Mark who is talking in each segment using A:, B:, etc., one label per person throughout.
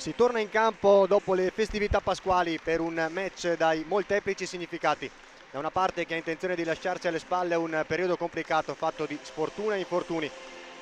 A: Si torna in campo dopo le festività pasquali per un match dai molteplici significati. Da una parte che ha intenzione di lasciarsi alle spalle un periodo complicato fatto di sfortuna e infortuni,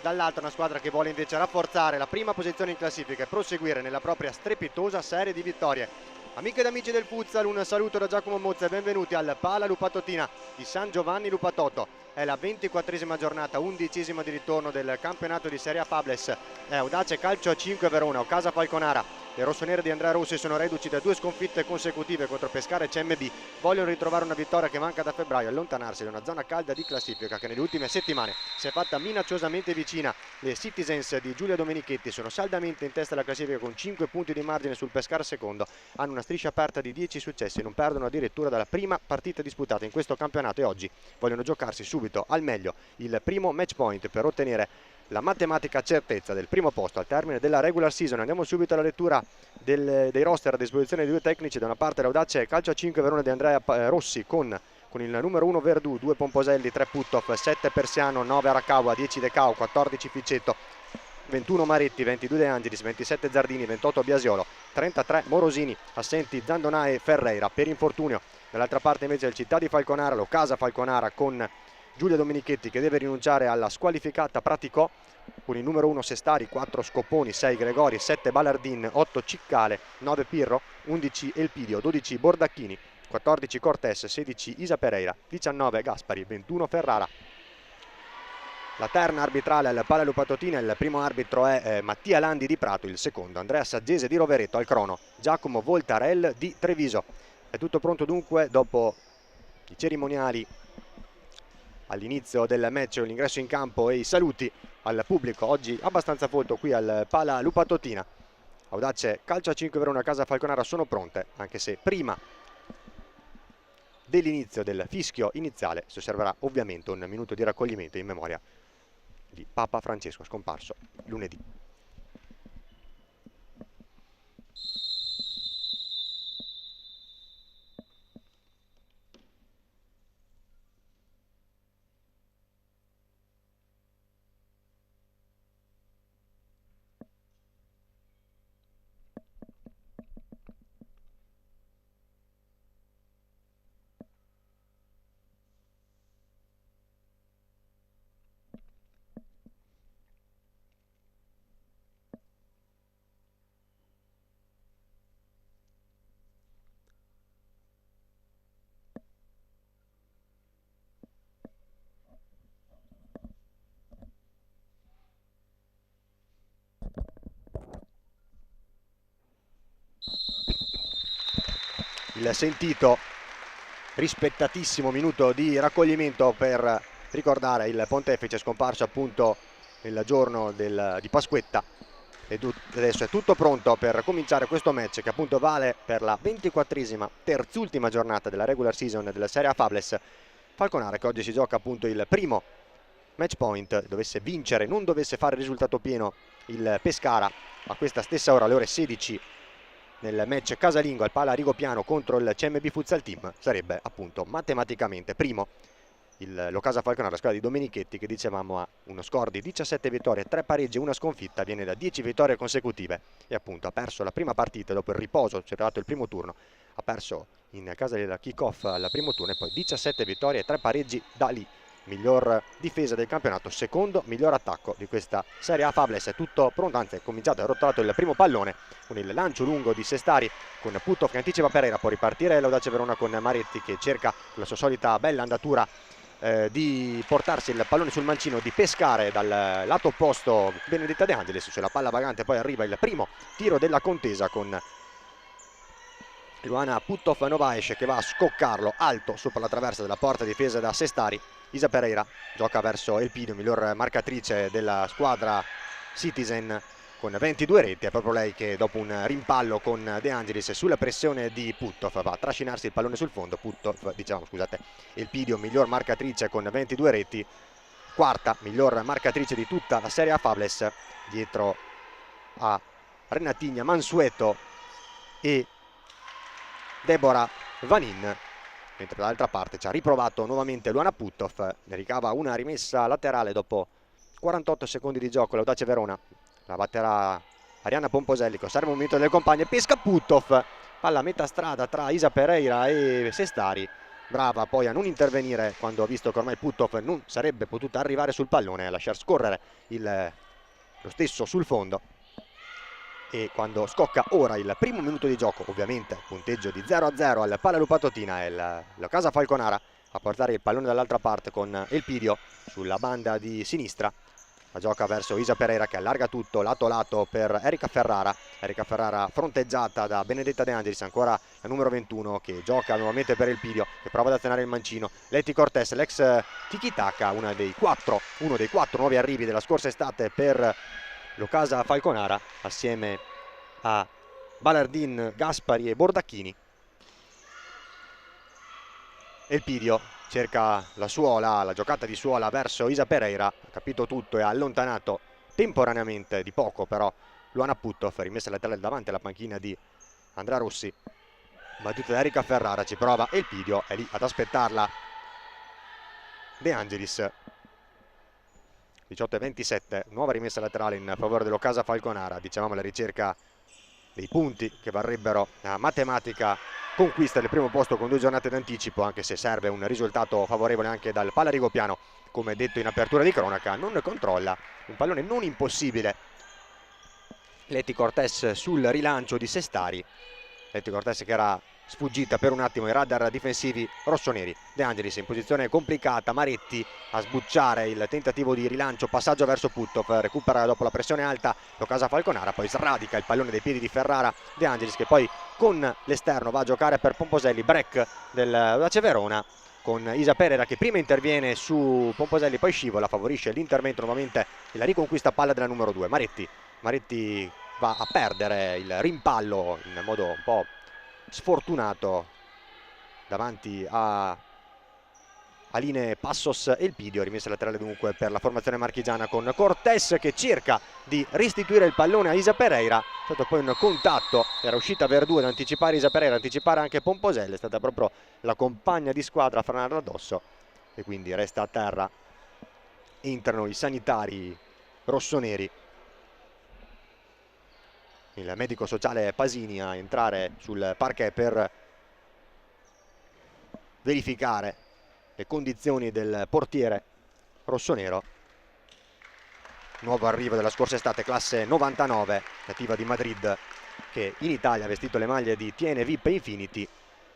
A: dall'altra una squadra che vuole invece rafforzare la prima posizione in classifica e proseguire nella propria strepitosa serie di vittorie. Amiche ed amici del futsal, un saluto da Giacomo Mozza e benvenuti al Pala Lupatotina di San Giovanni Lupatotto. È la 24esima giornata, 11esima di ritorno del campionato di Serie A Fables. È Audace Calcio a 5 Verona o Casa Falconara. Le rossonere di Andrea Rossi sono reduci da 2 sconfitte consecutive contro Pescara e CMB. Vogliono ritrovare una vittoria che manca da febbraio e allontanarsi da una zona calda di classifica che nelle ultime settimane si è fatta minacciosamente vicina. Le Citizens di Giulia Domenichetti sono saldamente in testa alla classifica con 5 punti di margine sul Pescara secondo. Hanno una striscia aperta di 10 successi e non perdono addirittura dalla prima partita disputata in questo campionato e oggi vogliono giocarsi subito al meglio il primo match point per ottenere la matematica certezza del primo posto al termine della regular season. Andiamo subito alla lettura dei roster a disposizione di due tecnici. Da una parte l'Audace Calcio a 5 Verona di Andrea Rossi con il numero 1 Verdù, 2 Pomposelli, 3 Puttoff, 7 Persiano, 9 Arakawa, 10 Decao, 14 Ficcetto, 21 Maretti, 22 De Angelis, 27 Zardini, 28 Biasiolo, 33 Morosini, assenti Zandonà e Ferreira per infortunio. Dall'altra parte invece il Città di Falconara, lo Casa Falconara con Giulia Domenichetti che deve rinunciare alla squalificata Praticò, con il numero 1 Sestari, 4 Scopponi, 6 Gregori, 7 Ballardin, 8 Ciccale, 9 Pirro, 11 Elpidio, 12 Bordacchini, 14 Cortes, 16 Isa Pereira, 19 Gaspari, 21 Ferrara. La terna arbitrale al Pala Lupatotina, il primo arbitro è Mattia Landi di Prato, il secondo Andrea Saggese di Rovereto, al crono Giacomo Voltarel di Treviso. È tutto pronto dunque dopo i cerimoniali all'inizio del match, l'ingresso in campo e i saluti al pubblico oggi abbastanza folto qui al Pala Lupatotina. Audace Calcio a 5 Verona, Casa Falconara sono pronte, anche se prima dell'inizio del fischio iniziale si osserverà ovviamente un minuto di raccoglimento in memoria di Papa Francesco, scomparso lunedì. Il sentito, rispettatissimo minuto di raccoglimento per ricordare il pontefice scomparso appunto nel giorno di Pasquetta. E adesso è tutto pronto per cominciare questo match che appunto vale per la 24esima, terzultima giornata della regular season della Serie A Fables. Falconara che oggi si gioca appunto il primo match point, dovesse vincere, non dovesse fare risultato pieno il Pescara a questa stessa ora, alle ore 16, nel match casalingo al Pala Rigopiano contro il CMB Futsal Team, sarebbe appunto matematicamente primo lo Casa Falconara, la squadra di Domenichetti, che dicevamo ha uno score di 17 vittorie, 3 pareggi e una sconfitta, viene da 10 vittorie consecutive e appunto ha perso la prima partita dopo il riposo, c'è arrivato il primo turno, ha perso in casa del kick-off al primo turno e poi 17 vittorie e 3 pareggi da lì. Miglior difesa del campionato, secondo miglior attacco di questa Serie A Fables. È tutto pronto, anzi è cominciato, è rotolato il primo pallone con il lancio lungo di Sestari con Puttoff che anticipa Pereira, può ripartire l'Audace Verona con Maretti che cerca la sua solita bella andatura di portarsi il pallone sul mancino, di pescare dal lato opposto Benedetta De Angelis sulla palla vagante. Poi arriva il primo tiro della contesa con Luana Puttoff Novaes che va a scoccarlo alto sopra la traversa della porta difesa da Sestari. Isa Pereira gioca verso Elpidio, miglior marcatrice della squadra Citizen con 22 reti. È proprio lei che dopo un rimpallo con De Angelis sulla pressione di Puttoff va a trascinarsi il pallone sul fondo. Puttoff, diciamo scusate, Elpidio miglior marcatrice con 22 reti, quarta miglior marcatrice di tutta la Serie A Fables, dietro a Renatigna Mansueto e Deborah Vanin, mentre dall'altra parte ci ha riprovato nuovamente Luana Puttoff, ne ricava una rimessa laterale dopo 48 secondi di gioco. L'Audace Verona la batterà Arianna Pomposelli che osserva il movimento delle compagne, pesca Puttoff, palla a metà strada tra Isa Pereira e Sestari, brava poi a non intervenire quando ha visto che ormai Puttoff non sarebbe potuta arrivare sul pallone, a lasciar scorrere lo stesso sul fondo. E quando scocca ora il primo minuto di gioco, ovviamente punteggio di 0-0 al Palla Patotina, è la Casa Falconara a portare il pallone dall'altra parte con Elpidio sulla banda di sinistra. La gioca verso Isa Pereira che allarga tutto lato lato per Erika Ferrara fronteggiata da Benedetta De Angelis, ancora la numero 21 che gioca nuovamente per Elpidio, che prova ad azionare il mancino. Leti Cortés, l'ex tiki-taka, uno dei quattro nuovi arrivi della scorsa estate per l'Ocasa Falconara, assieme a Balardin, Gaspari e Bordacchini. Elpidio cerca la giocata di suola verso Isa Pereira, ha capito tutto e ha allontanato temporaneamente, di poco però, Luana Puttoff, rimessa laterale davanti alla panchina di Andrea Rossi. Battuta da Erika Ferrara, ci prova Elpidio, è lì ad aspettarla De Angelis. 18-27, nuova rimessa laterale in favore dell'Ocasa Falconara, dicevamo la ricerca dei punti che varrebbero la matematica conquista del primo posto con 2 giornate d'anticipo, anche se serve un risultato favorevole anche dal Palla Rigopiano, come detto in apertura di cronaca. Non controlla, un pallone non impossibile Leti Cortés sul rilancio di Sestari, Leti Cortés che era sfuggita per un attimo ai radar difensivi rossoneri. De Angelis in posizione complicata, Maretti a sbucciare il tentativo di rilancio, passaggio verso Puttoff, recupera dopo la pressione alta l'Ocasa Falconara, poi sradica il pallone dai piedi di Ferrara. De Angelis che poi con l'esterno va a giocare per Pomposelli, break dell'Audace Verona con Isa Pereira che prima interviene su Pomposelli, poi scivola, favorisce l'intervento nuovamente e la riconquista palla della numero 2 Maretti va a perdere il rimpallo in modo un po' sfortunato davanti a Aline Passos e Elpidio. Rimessa laterale dunque per la formazione marchigiana con Cortés che cerca di restituire il pallone a Isa Pereira. È stato poi un contatto, era uscita Verdù ad anticipare Isa Pereira, anticipare anche Pomposelli, è stata proprio la compagna di squadra a frenarla addosso e quindi resta a terra. Entrano i sanitari rossoneri, il medico sociale Pasini a entrare sul parquet per verificare le condizioni del portiere rossonero. Nuovo arrivo della scorsa estate, classe 99, nativa di Madrid, che in Italia ha vestito le maglie di Tiene, VIP e Infinity.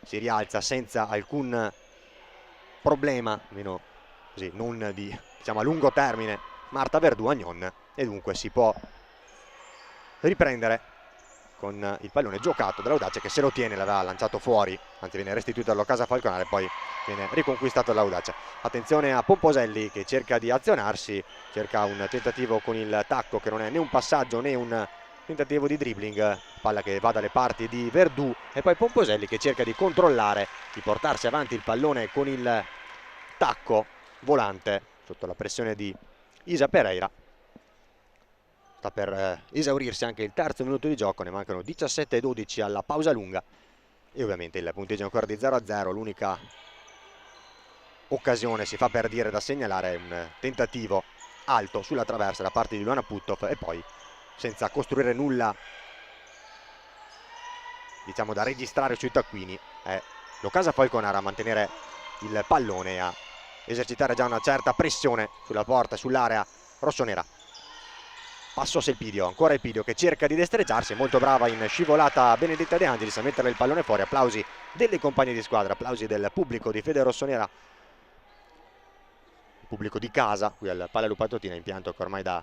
A: Si rialza senza alcun problema, almeno così, non di, diciamo, a lungo termine, Marta Verdù Agnon, e dunque si può riprendere con il pallone giocato dall'Audace che se lo tiene, l'aveva lanciato fuori, anzi viene restituito all'Ocasa Falconara e poi viene riconquistato dall'Audace. Attenzione a Pomposelli che cerca di azionarsi, cerca un tentativo con il tacco che non è né un passaggio né un tentativo di dribbling, palla che va dalle parti di Verdù e poi Pomposelli che cerca di controllare, di portarsi avanti il pallone con il tacco volante sotto la pressione di Isa Pereira. Sta per esaurirsi anche il terzo minuto di gioco, ne mancano 17-12 alla pausa lunga e ovviamente il punteggio è ancora di 0-0. L'unica occasione, si fa per dire, da segnalare è un tentativo alto sulla traversa da parte di Luana Puttoff e poi senza costruire nulla, diciamo, da registrare sui taccuini, è l'Ocasa Falconara a mantenere il pallone e a esercitare già una certa pressione sulla porta, sull'area rossonera. Passos Elpidio, ancora Elpidio che cerca di destreggiarsi, è molto brava in scivolata Benedetta De Angelis a mettere il pallone fuori. Applausi delle compagne di squadra, applausi del pubblico di Fede Rossonera, il pubblico di casa qui al Palla Patotina, impianto che ormai da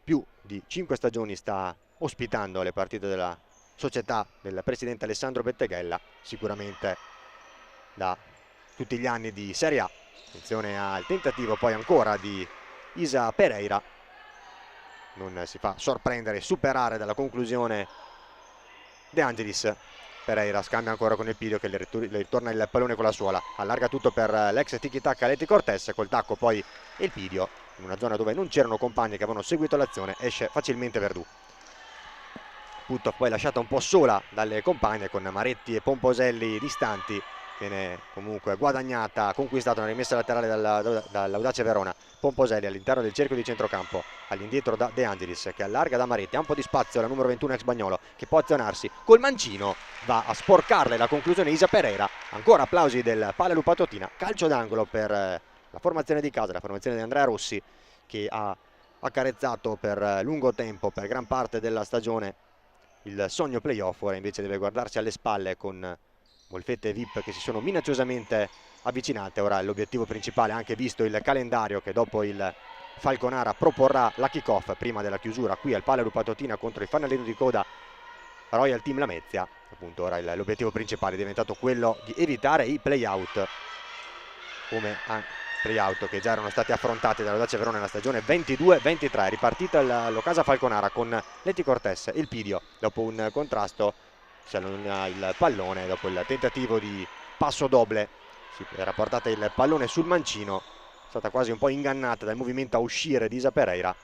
A: più di 5 stagioni sta ospitando le partite della società del presidente Alessandro Betteghella, sicuramente da tutti gli anni di Serie A. Attenzione al tentativo poi ancora di Isa Pereira, non si fa sorprendere, superare dalla conclusione De Angelis. Pereira scambia ancora con Elpidio che le ritorna il pallone con la suola, allarga tutto per l'ex tiki-taka Leti Cortés, col tacco poi Elpidio in una zona dove non c'erano compagni che avevano seguito l'azione, esce facilmente Verdù. Puttoff poi lasciata un po' sola dalle compagne con Maretti e Pomposelli distanti, viene comunque guadagnata, conquistata una rimessa laterale dall'Audace Verona. Pomposelli all'interno del cerchio di centrocampo, all'indietro da De Angelis che allarga da Maretti, ha un po' di spazio la numero 21 ex Bagnolo che può azionarsi col mancino, va a sporcarle la conclusione Isa Pereira. Ancora applausi del Palla Lupatotina, calcio d'angolo per la formazione di casa, la formazione di Andrea Rossi, che ha accarezzato per lungo tempo, per gran parte della stagione, il sogno playoff. Ora invece deve guardarsi alle spalle con Molfetta e VIP che si sono minacciosamente avvicinate. Ora l'obiettivo principale, anche visto il calendario che dopo il Falconara proporrà la kick-off prima della chiusura qui al Palla Lupatotina contro il fanalino di coda Royal Team Lamezia. Appunto ora l'obiettivo principale è diventato quello di evitare i play-out, come play-out che già erano stati affrontati dall'Audace Verona nella stagione 22-23. Ripartita l'Ocasa Falconara con Leti Cortés e il Pidio dopo un contrasto, si allontana il pallone dopo il tentativo di passo doble, si era portata il pallone sul mancino, è stata quasi un po' ingannata dal movimento a uscire di Isa Pereira.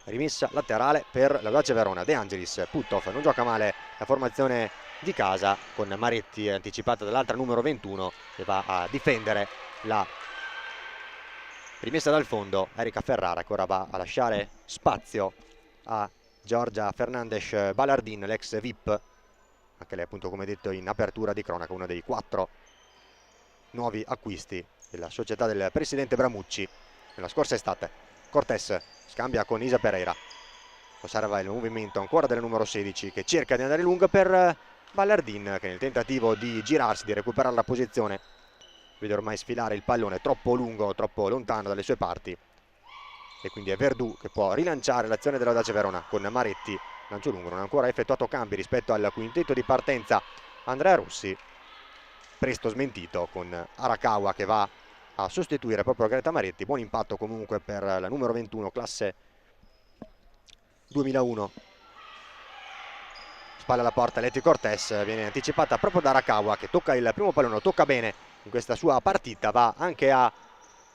A: Rimessa laterale per l'Audace Verona. De Angelis, Puttoff, non gioca male la formazione di casa con Maretti anticipata dall'altra numero 21 che va a difendere la rimessa dal fondo. Erika Ferrara che ora va a lasciare spazio a Giorgia Fernandes Ballardin, l'ex VIP, anche lei appunto come detto in apertura di cronaca uno dei 4 nuovi acquisti della società del presidente Bramucci nella scorsa estate. Cortés scambia con Isa Pereira, osserva il movimento ancora del numero 16 che cerca di andare lungo per Ballardin che nel tentativo di girarsi, di recuperare la posizione, vede ormai sfilare il pallone troppo lungo, troppo lontano dalle sue parti, e quindi è Verdù che può rilanciare l'azione dell'Audace Verona con Maretti. Lancio lungo, non ha ancora effettuato cambi rispetto al quintetto di partenza Andrea Rossi, presto smentito con Arakawa che va a sostituire proprio Greta Maretti. Buon impatto comunque per la numero 21 classe 2001. Spalla alla porta Leti Cortés, viene anticipata proprio da Arakawa che tocca il primo pallone, lo tocca bene in questa sua partita, va anche a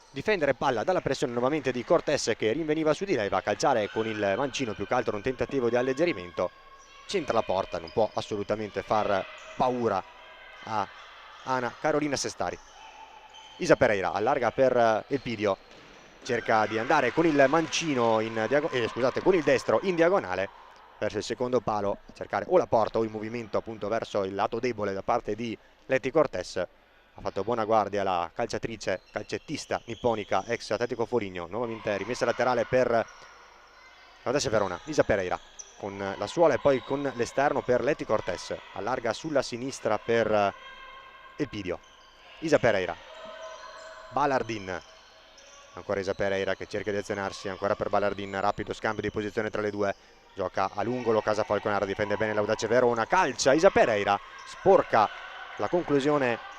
A: difendere palla dalla pressione nuovamente di Cortés che rinveniva su di lei, va a calciare con il mancino, più che altro un tentativo di alleggerimento, centra la porta, non può assolutamente far paura a Ana Carolina Sestari. Isa Pereira allarga per Elpidio, cerca di andare con il mancino con il destro in diagonale verso il secondo palo, a cercare o la porta o il movimento appunto verso il lato debole da parte di Leti Cortés. Ha fatto buona guardia la calcettista nipponica ex Atletico Foligno. Nuovamente rimessa laterale per l'Audace Verona. Isa Pereira con la suola e poi con l'esterno per Leti Cortés, allarga sulla sinistra per Elpidio. Isa Pereira, Ballardin, ancora Isa Pereira che cerca di azionarsi, ancora per Ballardin, rapido scambio di posizione tra le due, gioca a lungo l'Ocasa Falconara, difende bene l'Audace Verona, calcia Isa Pereira, sporca la conclusione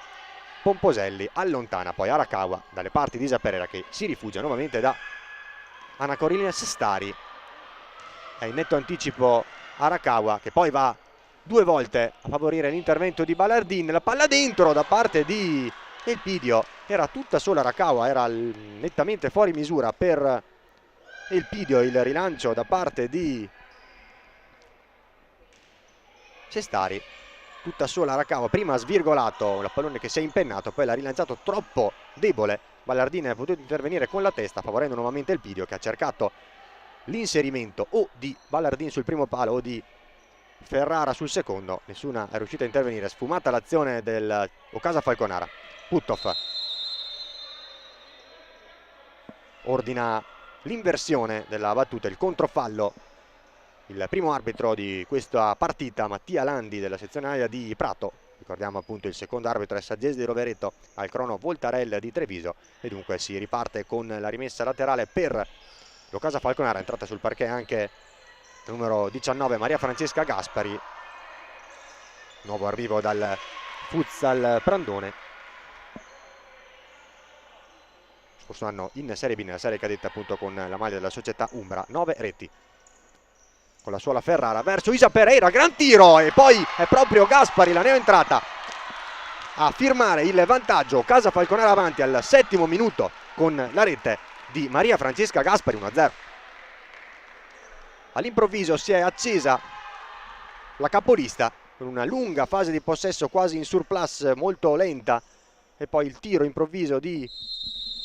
A: Pomposelli, allontana poi Arakawa dalle parti di Isa Pereira che si rifugia nuovamente da Ana Carolina Sestari. È in netto anticipo Arakawa che poi va due volte a favorire l'intervento di Ballardin, la palla dentro da parte di Elpidio, era tutta sola Arakawa, era nettamente fuori misura per Elpidio. Il rilancio da parte di Sestari, tutta sola Arakawa, prima ha svirgolato il pallone che si è impennato, poi l'ha rilanciato troppo debole. Ballardin è potuto intervenire con la testa favorendo nuovamente Elpidio che ha cercato l'inserimento o di Ballardin sul primo palo o di Ferrara sul secondo, nessuna è riuscita a intervenire. Sfumata l'azione del Ocasa Falconara. Puttoff ordina l'inversione della battuta, il controfallo. Il primo arbitro di questa partita, Mattia Landi della sezione aria di Prato, ricordiamo appunto il secondo arbitro è Saggesi di Rovereto, al crono Voltarella di Treviso, e dunque si riparte con la rimessa laterale per l'Ocasa Falconara. È entrata sul parquet anche il numero 19 Maria Francesca Gaspari, nuovo arrivo dal Futsal Prandone, scorso anno in Serie B, nella serie cadetta appunto con la maglia della società Umbra. 9 reti con la suola Ferrara verso Isa Pereira, gran tiro, e poi è proprio Gaspari la neoentrata a firmare il vantaggio. Ocasa Falconara avanti al 7° minuto con la rete di Maria Francesca Gaspari, 1-0. All'improvviso si è accesa la capolista con una lunga fase di possesso quasi in surplus, molto lenta, e poi il tiro improvviso di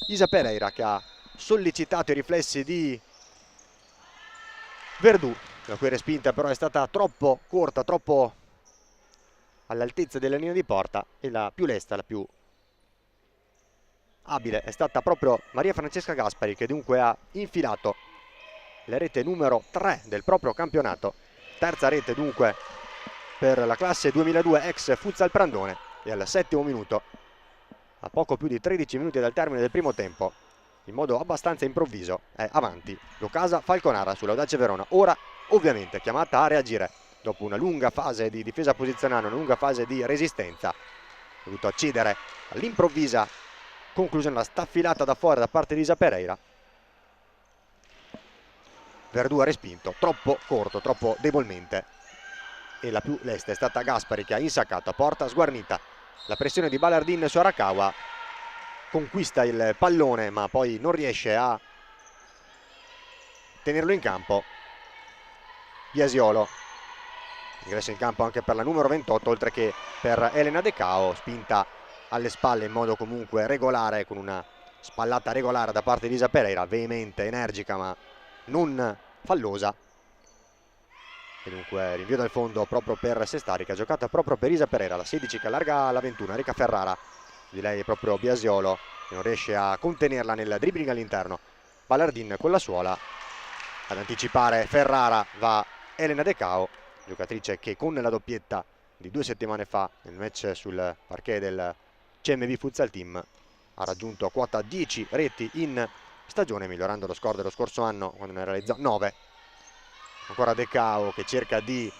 A: Isa Pereira che ha sollecitato i riflessi di Verdù, la cui respinta però è stata troppo corta, troppo all'altezza della linea di porta, e la più lesta, la più abile è stata proprio Maria Francesca Gaspari, che dunque ha infilato la rete numero 3 del proprio campionato, terza rete dunque per la classe 2002 ex Futsal Prandone, e al 7° minuto, a poco più di 13 minuti dal termine del primo tempo, in modo abbastanza improvviso è avanti Locasa Falconara sull'Audace Verona, ora ovviamente chiamata a reagire dopo una lunga fase di difesa posizionale, una lunga fase di resistenza. Ha dovuto accedere all'improvvisa conclusione, la staffilata da fuori da parte di Isa Pereira. Verdù ha respinto troppo corto, troppo debolmente, e la più lesta è stata Gaspari, che ha insaccato a porta sguarnita la pressione di Balardin su Arakawa, conquista il pallone ma poi non riesce a tenerlo in campo. Biasiolo, ingresso in campo anche per la numero 28 oltre che per Elena De Cao, spinta alle spalle in modo comunque regolare, con una spallata regolare da parte di Isa Pereira, veemente, energica ma non fallosa. E dunque rinvio dal fondo proprio per Sestari, che ha giocato proprio per Isa Pereira, la 16 che allarga la 21, Enrica Ferrara, di lei è proprio Biasiolo che non riesce a contenerla nel dribbling all'interno. Balardin con la suola, ad anticipare Ferrara va Elena De Cao, giocatrice che con la doppietta di 2 settimane fa nel match sul parquet del CMV Futsal Team ha raggiunto quota 10 reti in stagione, migliorando lo score dello scorso anno quando ne realizzò 9. Ancora De Cao che cerca di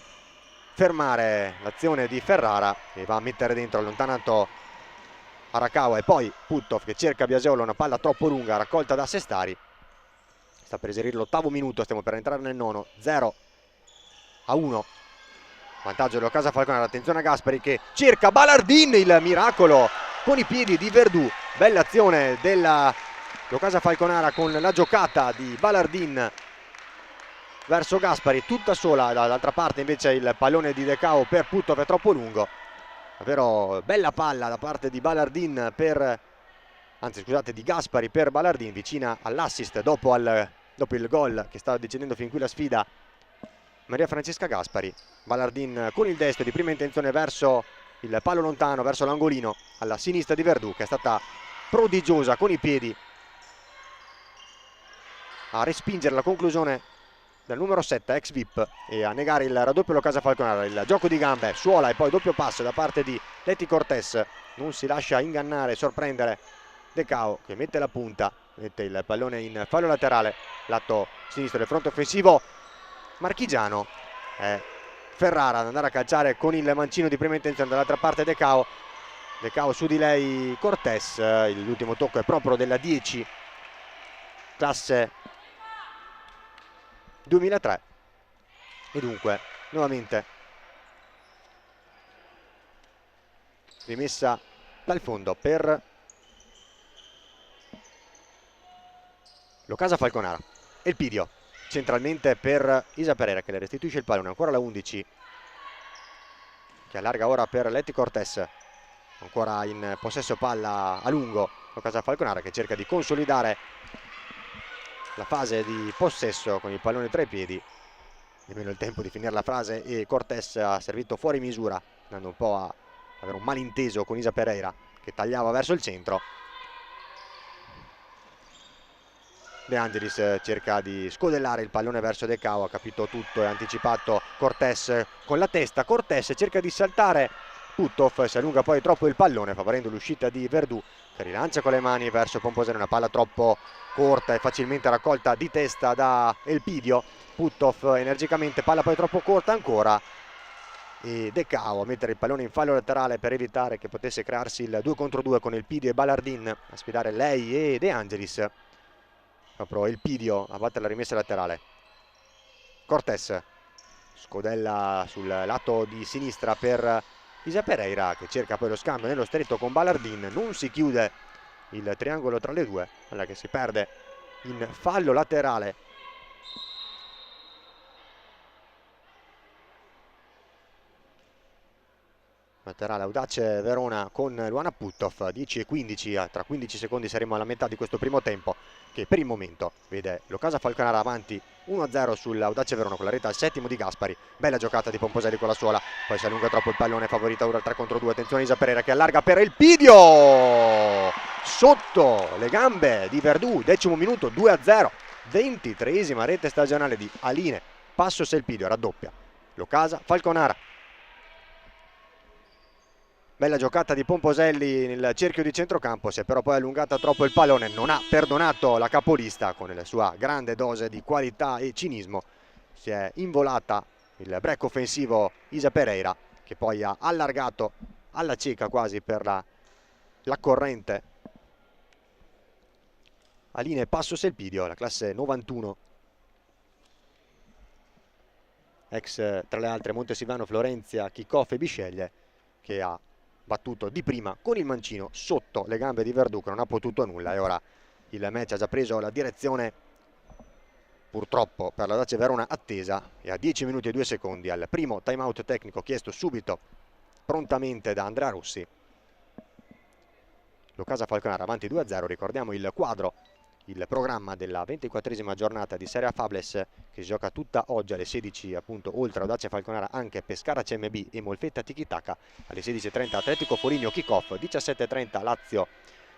A: fermare l'azione di Ferrara e va a mettere dentro, allontanato Arakawa, e poi Puttov che cerca Biasiolo, una palla troppo lunga raccolta da Sestari. Sta per eseguire l'8° minuto, stiamo per entrare nel 9, 0-1, vantaggio dello Casa Falconara. Attenzione a Gaspari che cerca Balardin, il miracolo con i piedi di Verdù, bella azione della Locasa Falconara con la giocata di Balardin verso Gaspari, tutta sola. Dall'altra parte invece il pallone di De Cao per Puttov è troppo lungo, davvero bella palla da parte di Balardin di Gaspari per Balardin, vicina all'assist dopo il gol che stava decidendo fin qui la sfida Maria Francesca Gaspari. Balardin con il destro di prima intenzione verso il palo lontano, verso l'angolino alla sinistra di Verdù, che è stata prodigiosa con i piedi a respingere la conclusione del numero 7 ex VIP e a negare il raddoppio Locasa Falconara. Il gioco di gambe, suola e poi doppio passo da parte di Leti Cortés, non si lascia ingannare e sorprendere De Cao, che mette la punta, mette il pallone in fallo laterale, lato sinistro del fronte offensivo marchigiano. Ferrara ad andare a calciare con il mancino di prima intenzione, dall'altra parte De Cao su di lei Cortés, l'ultimo tocco è proprio della 10 classe 2003, e dunque nuovamente rimessa dal fondo per Locasa Falconara. Elpidio centralmente per Isa Pereira che le restituisce il pallone, ancora la 11 che allarga ora per Leti Cortés, ancora in possesso palla a lungo Locasa Falconara, che cerca di consolidare la fase di possesso con il pallone tra i piedi. Nemmeno il tempo di finire la frase e Cortés ha servito fuori misura, andando un po' a avere un malinteso con Isa Pereira che tagliava verso il centro. De Angelis cerca di scodellare il pallone verso De Cao, ha capito tutto e ha anticipato Cortés con la testa. Cortés cerca di saltare Puttov, si allunga poi troppo il pallone favorendo l'uscita di Verdù, che rilancia con le mani verso Pomposene, una palla troppo corta e facilmente raccolta di testa da Elpidio. Puttov energicamente, palla poi troppo corta ancora, e De Cao a mettere il pallone in fallo laterale per evitare che potesse crearsi il 2 contro 2 con Elpidio e Balardin a sfidare lei e De Angelis. Proprio Elpidio a battere la rimessa laterale. Cortés scodella sul lato di sinistra per Isa Pereira, che cerca poi lo scambio nello stretto con Balardin, non si chiude il triangolo tra le due, quella che si perde in fallo laterale. laterale Audace Verona con Luana Puttov, 10:15, tra 15 secondi saremo alla metà di questo primo tempo, che per il momento vede l'Ocasa Falconara avanti 1-0 sull'Audace Verona con la rete al settimo di Gaspari. Bella giocata di Pomposelli con la suola, poi si allunga troppo il pallone, favorita ora al 3 contro 2, attenzione Isa Pereira che allarga per Elpidio, sotto le gambe di Verdù, 10° minuto, 2-0, 23esima rete stagionale di Aline Passos Elpidio, raddoppia l'Ocasa Falconara. Bella giocata di Pomposelli nel cerchio di centrocampo, si è però poi allungata troppo il pallone, non ha perdonato la capolista con la sua grande dose di qualità e cinismo. Si è involata il break offensivo Isa Pereira, che poi ha allargato alla cieca quasi per la corrente Aline Passos Elpidio, la classe 91, ex tra le altre Montesilvano, Florenzia, Chiccoff e Bisceglie, che ha battuto di prima con il mancino sotto le gambe di Verdù, che non ha potuto nulla, e ora il match ha già preso la direzione purtroppo per la Dacia Verona attesa, e a 10 minuti e 2 secondi al primo time out tecnico chiesto subito prontamente da Andrea Rossi, l'Ocasa Falconara avanti 2-0. Ricordiamo il quadro, il programma della 24esima giornata di Serie A Fables, che si gioca tutta oggi alle 16, appunto, oltre a Audace Falconara anche Pescara CMB e Molfetta Tiki-Taka. Alle 16:30 Atletico Foligno Kickoff, 17:30 Lazio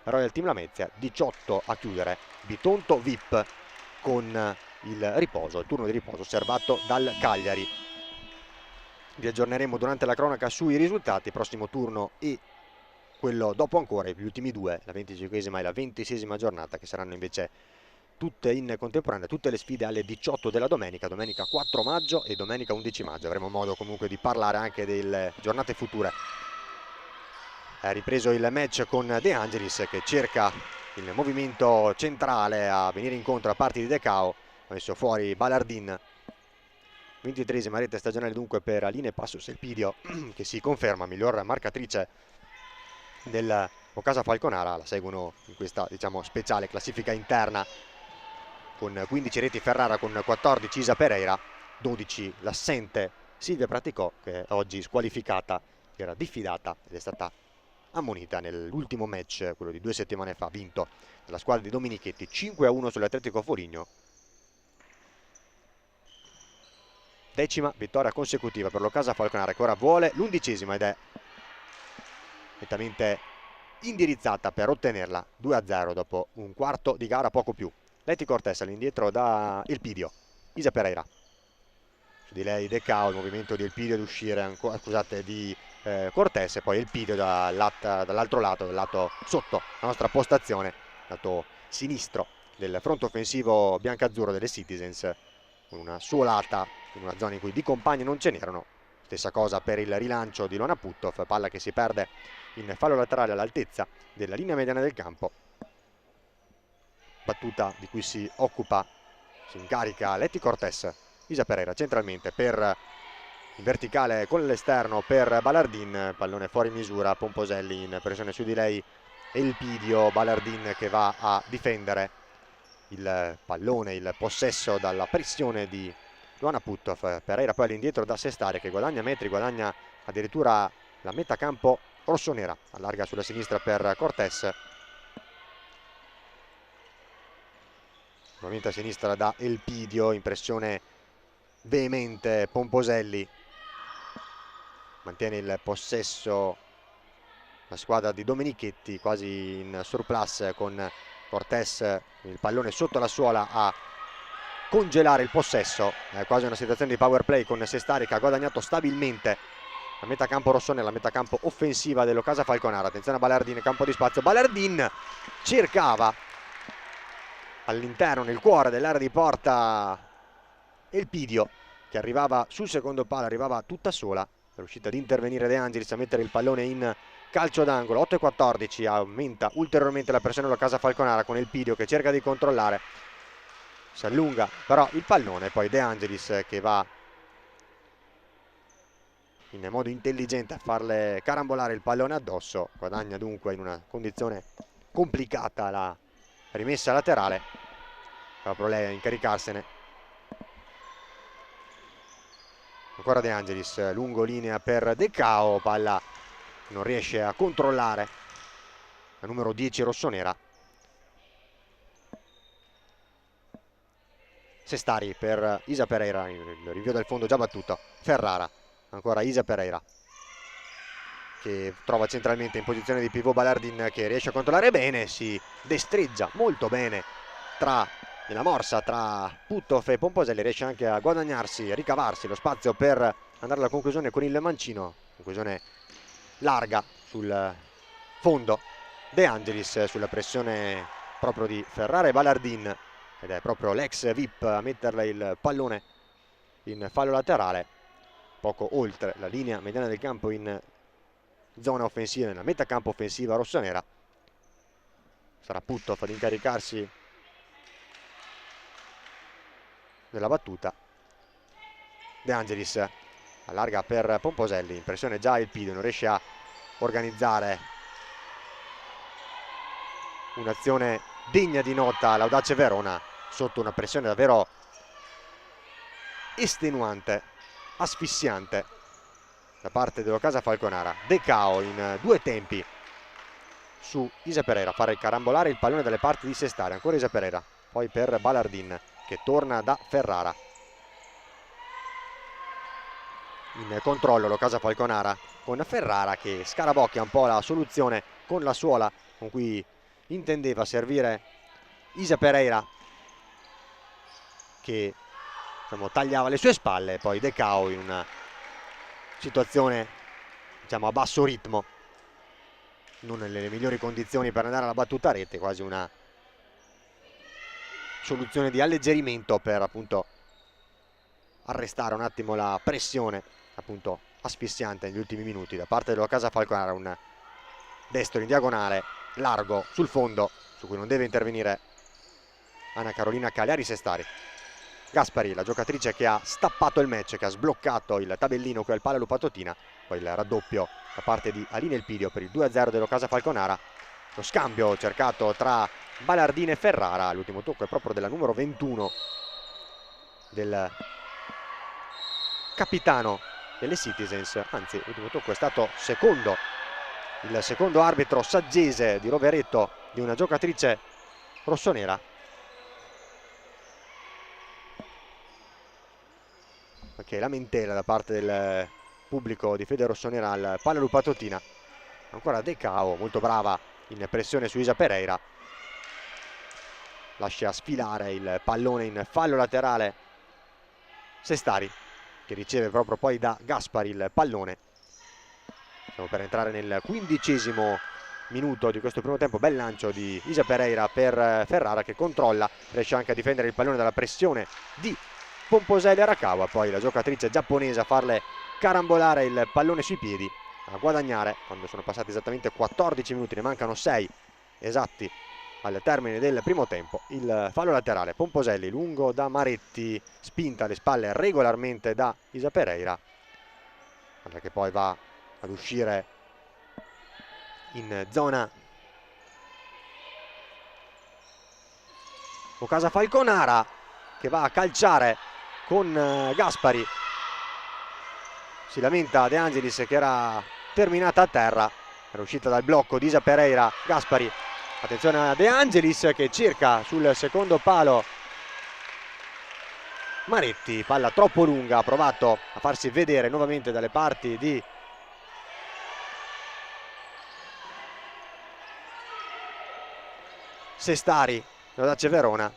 A: Royal Team Lamezia, 18 a chiudere Bitonto VIP con il turno di riposo osservato dal Cagliari. Vi aggiorneremo durante la cronaca sui risultati, prossimo turno e quello dopo ancora, gli ultimi due, la 25esima e la 26esima giornata, che saranno invece tutte in contemporanea, tutte le sfide alle 18 della domenica 4 maggio e domenica 11 maggio. Avremo modo comunque di parlare anche delle giornate future. È ripreso il match con De Angelis, che cerca il movimento centrale a venire incontro a parti di Decao, ha messo fuori Balardin. 23esima rete stagionale dunque per Aline Passos Elpidio, che si conferma miglior marcatrice del Ocasa Falconara. La seguono in questa, diciamo, speciale classifica interna con 15 reti Ferrara, con 14 Isa Pereira, 12 l'assente Silvia Praticò, che è oggi squalificata, era diffidata ed è stata ammonita nell'ultimo match, quello di 2 settimane fa, vinto dalla squadra di Dominichetti 5-1 sull'Atletico Foligno. 10ª vittoria consecutiva per l'Ocasa Falconara, che ora vuole l'11ª ed è nettamente indirizzata per ottenerla. 2-0 dopo un quarto di gara, poco più. Leti Cortés all'indietro da Elpidio, Isa Pereira, su di lei Decao, il movimento di Elpidio ad uscire ancora, scusate, di Cortés, e poi Elpidio dall'altro lato, dal lato sotto la nostra postazione, lato sinistro del fronte offensivo biancazzurro delle Citizens, con una suolata in una zona in cui di compagni non ce n'erano. Stessa cosa per il rilancio di Luana Puttov, palla che si perde in fallo laterale all'altezza della linea mediana del campo. Battuta di cui si incarica Leti Cortés. Isa Pereira centralmente in verticale con l'esterno per Balardin, pallone fuori misura, Pomposelli in pressione su di lei, Elpidio, Balardin che va a difendere il pallone, il possesso dalla pressione di Luana Puttov. Pereira poi all'indietro da Sestare, che guadagna metri, guadagna addirittura la metà campo rossonera, allarga sulla sinistra per Cortés, nuovamente a sinistra da Elpidio, in pressione veemente Pomposelli, mantiene il possesso la squadra di Dominichetti, quasi in surplus, con Cortés il pallone sotto la suola a congelare il possesso. È quasi una situazione di power play con Sestari, che ha guadagnato stabilmente la metà campo rossonera, la metà campo offensiva dell'Ocasa Falconara. Attenzione a Balardin, campo di spazio, Balardin cercava all'interno, nel cuore dell'area di porta, Elpidio, che arrivava sul secondo palo, arrivava tutta sola, è riuscita ad intervenire De Angelis a mettere il pallone in calcio d'angolo. 8-14, aumenta ulteriormente la pressione dell'Ocasa Falconara con Elpidio che cerca di controllare, si allunga però il pallone, poi De Angelis che va in modo intelligente a farle carambolare il pallone addosso, guadagna dunque in una condizione complicata la rimessa laterale, proprio lei a incaricarsene. Ancora De Angelis, lungo linea per Decao, palla non riesce a controllare la numero 10 rossonera. Sestari per Isa Pereira, il rinvio del fondo già battuto. Ferrara, ancora Isa Pereira che trova centralmente in posizione di pivot Balardin, che riesce a controllare bene, si destreggia molto bene nella morsa tra Puttoff e Pomposelli, riesce anche a guadagnarsi, ricavarsi lo spazio per andare alla conclusione con il mancino, conclusione larga sul fondo. De Angelis sulla pressione proprio di Ferrara e Balardin, ed è proprio l'ex VIP a metterle il pallone in fallo laterale, poco oltre la linea mediana del campo in zona offensiva, nella metà campo offensiva rossonera. Sarà Puttoff ad incaricarsi della battuta. De Angelis allarga per Pomposelli, impressione già il piede, non riesce a organizzare un'azione degna di nota l'Audace Verona sotto una pressione davvero estenuante, asfissiante da parte dell'Ocasa Falconara. De Cao in due tempi su Isa Pereira, fare carambolare il pallone dalle parti di Sestari, ancora Isa Pereira, poi per Balardin che torna da Ferrara. In controllo l'Ocasa Falconara con Ferrara che scarabocchia un po' la soluzione con la suola con cui intendeva servire Isa Pereira, che tagliava le sue spalle. Poi De Cao in una situazione a basso ritmo, non nelle migliori condizioni per andare alla battuta a rete, quasi una soluzione di alleggerimento per appunto arrestare un attimo la pressione appunto asfissiante negli ultimi minuti da parte dell'Ocasa Falconara. Un destro in diagonale largo sul fondo su cui non deve intervenire Anna Carolina Cagliari-Sestari. Gaspari, la giocatrice che ha stappato il match, che ha sbloccato il tabellino qui al Pallo Patotina. Poi il raddoppio da parte di Aline Elpidio per il 2-0 dell'Ocasa Falconara. Lo scambio cercato tra Balardin e Ferrara, l'ultimo tocco è proprio della numero 21 del capitano delle Citizens, anzi l'ultimo tocco è stato secondo il secondo arbitro saggese di Rovereto di una giocatrice rossonera. Perché lamentela da parte del pubblico di fede rossonera al Pallo Patotina. Ancora De Cao, molto brava in pressione su Isa Pereira, lascia sfilare il pallone in fallo laterale Sestari, che riceve proprio poi da Gaspari il pallone. Stiamo per entrare nel 15° minuto di questo primo tempo. Bel lancio di Isa Pereira per Ferrara, che controlla, riesce anche a difendere il pallone dalla pressione di Pomposelli Arakawa. Poi la giocatrice giapponese a farle carambolare il pallone sui piedi, a guadagnare quando sono passati esattamente 14 minuti, ne mancano 6 esatti al termine del primo tempo. Il fallo laterale, Pomposelli lungo da Maretti, spinta alle spalle regolarmente da Isa Pereira, che poi va ad uscire in zona Ocasa Falconara, che va a calciare con Gaspari. Si lamenta De Angelis che era terminata a terra, era uscita dal blocco di Isa Pereira. Gaspari, attenzione a De Angelis che cerca sul secondo palo Maretti, palla troppo lunga, ha provato a farsi vedere nuovamente dalle parti di Sestari, l'Audace Verona.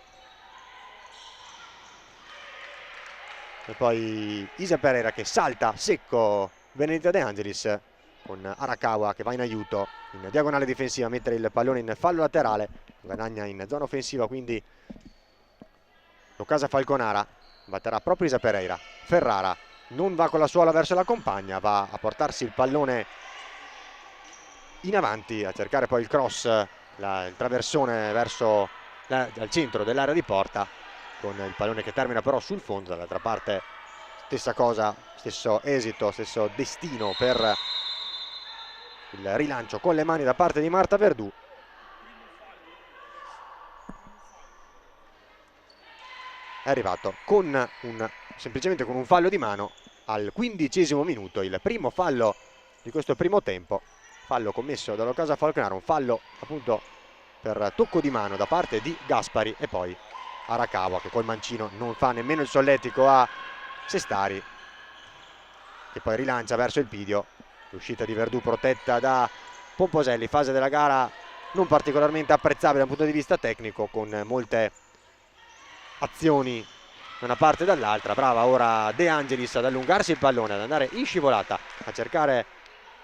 A: E poi Isa Pereira che salta secco Benedetta De Angelis, con Arakawa che va in aiuto in diagonale difensiva a mettere il pallone in fallo laterale, guadagna in zona offensiva quindi l'Ocasa Falconara. Batterà proprio Isa Pereira. Ferrara non va con la suola verso la compagna, va a portarsi il pallone in avanti, a cercare poi il cross, il traversone verso al centro dell'area di porta, con il pallone che termina però sul fondo. Dall'altra parte stessa cosa, stesso esito, stesso destino per il rilancio con le mani da parte di Marta Verdù. È arrivato semplicemente con un fallo di mano al 15° minuto, il primo fallo di questo primo tempo. Fallo commesso dallo Casa Falconara, un fallo appunto per tocco di mano da parte di Gaspari, e poi Arakawa che col mancino non fa nemmeno il solletico a Sestari, che poi rilancia verso il Pidio. L'uscita di Verdù protetta da Pomposelli, fase della gara non particolarmente apprezzabile dal punto di vista tecnico, con molte azioni da una parte e dall'altra. Brava ora De Angelis ad allungarsi il pallone, ad andare in scivolata a cercare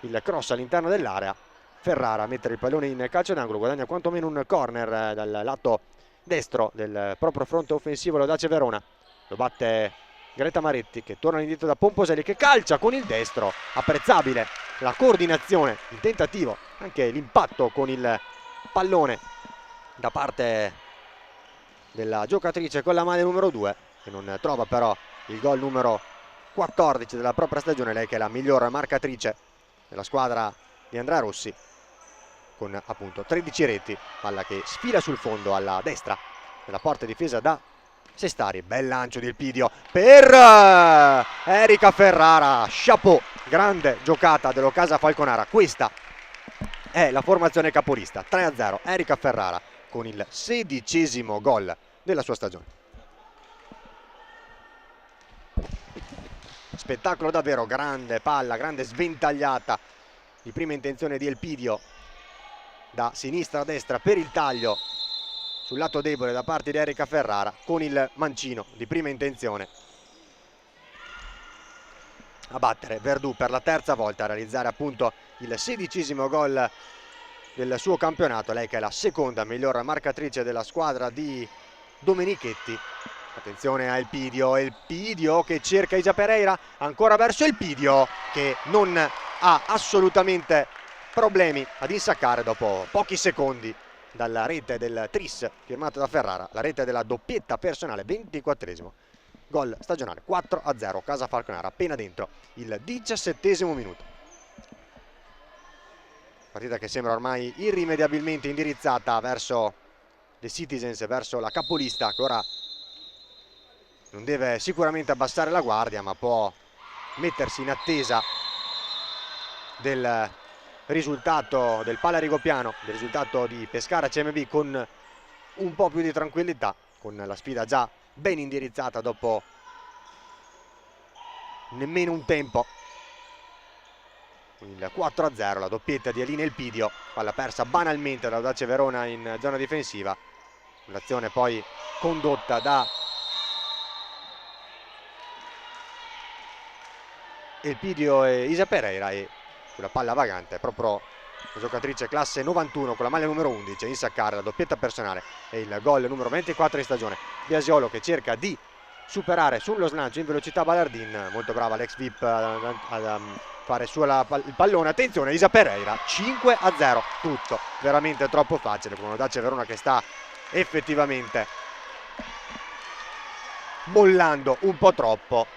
A: il cross all'interno dell'area. Ferrara a mettere il pallone in calcio d'angolo, guadagna quantomeno un corner dal lato destro del proprio fronte offensivo l'Audace Verona. Lo batte Greta Maretti, che torna indietro da Pomposelli, che calcia con il destro. Apprezzabile la coordinazione, il tentativo, anche l'impatto con il pallone da parte della giocatrice con la maglia numero 2, che non trova però il gol numero 14 della propria stagione, lei che è la miglior marcatrice della squadra di Andrea Rossi, con appunto 13 reti. Palla che sfila sul fondo alla destra della porta difesa da Sestari. Bel lancio del Pidio per Erika Ferrara, chapeau, grande giocata dello Casa Falconara. Questa è la formazione capolista. 3-0, Erika Ferrara con il 16° gol della sua stagione. Spettacolo davvero, grande palla, grande sventagliata di prima intenzione di Elpidio da sinistra a destra per il taglio sul lato debole da parte di Erika Ferrara, con il mancino di prima intenzione a battere Verdù per la terza volta, a realizzare appunto il 16° gol del suo campionato. Lei che è la seconda miglior marcatrice della squadra di Domenichetti. Attenzione a Elpidio che cerca Isa Pereira, ancora verso Elpidio, che non ha assolutamente problemi ad insaccare dopo pochi secondi dalla rete del tris firmato da Ferrara, la rete della doppietta personale, 24° gol stagionale. 4-0, Casa Falconara appena dentro il 17° minuto. Partita che sembra ormai irrimediabilmente indirizzata verso The Citizens, verso la capolista, che ora non deve sicuramente abbassare la guardia, ma può mettersi in attesa del risultato del Pala Rigopiano, del risultato di Pescara CMB, con un po' più di tranquillità, con la sfida già ben indirizzata dopo nemmeno un tempo. Il 4-0, la doppietta di Alina Elpidio, palla persa banalmente dall'Audace Verona in zona difensiva. L'azione poi condotta da Elpidio e Isa Pereira, e sulla palla vagante proprio la giocatrice classe 91 con la maglia numero 11 a insaccare la doppietta personale e il gol numero 24 di stagione. Biasiolo che cerca di superare sullo slancio in velocità Ballardin, molto brava l'ex VIP a fare su il pallone. Attenzione, Isa Pereira, 5-0, tutto veramente troppo facile con Audace Verona che sta effettivamente mollando un po' troppo,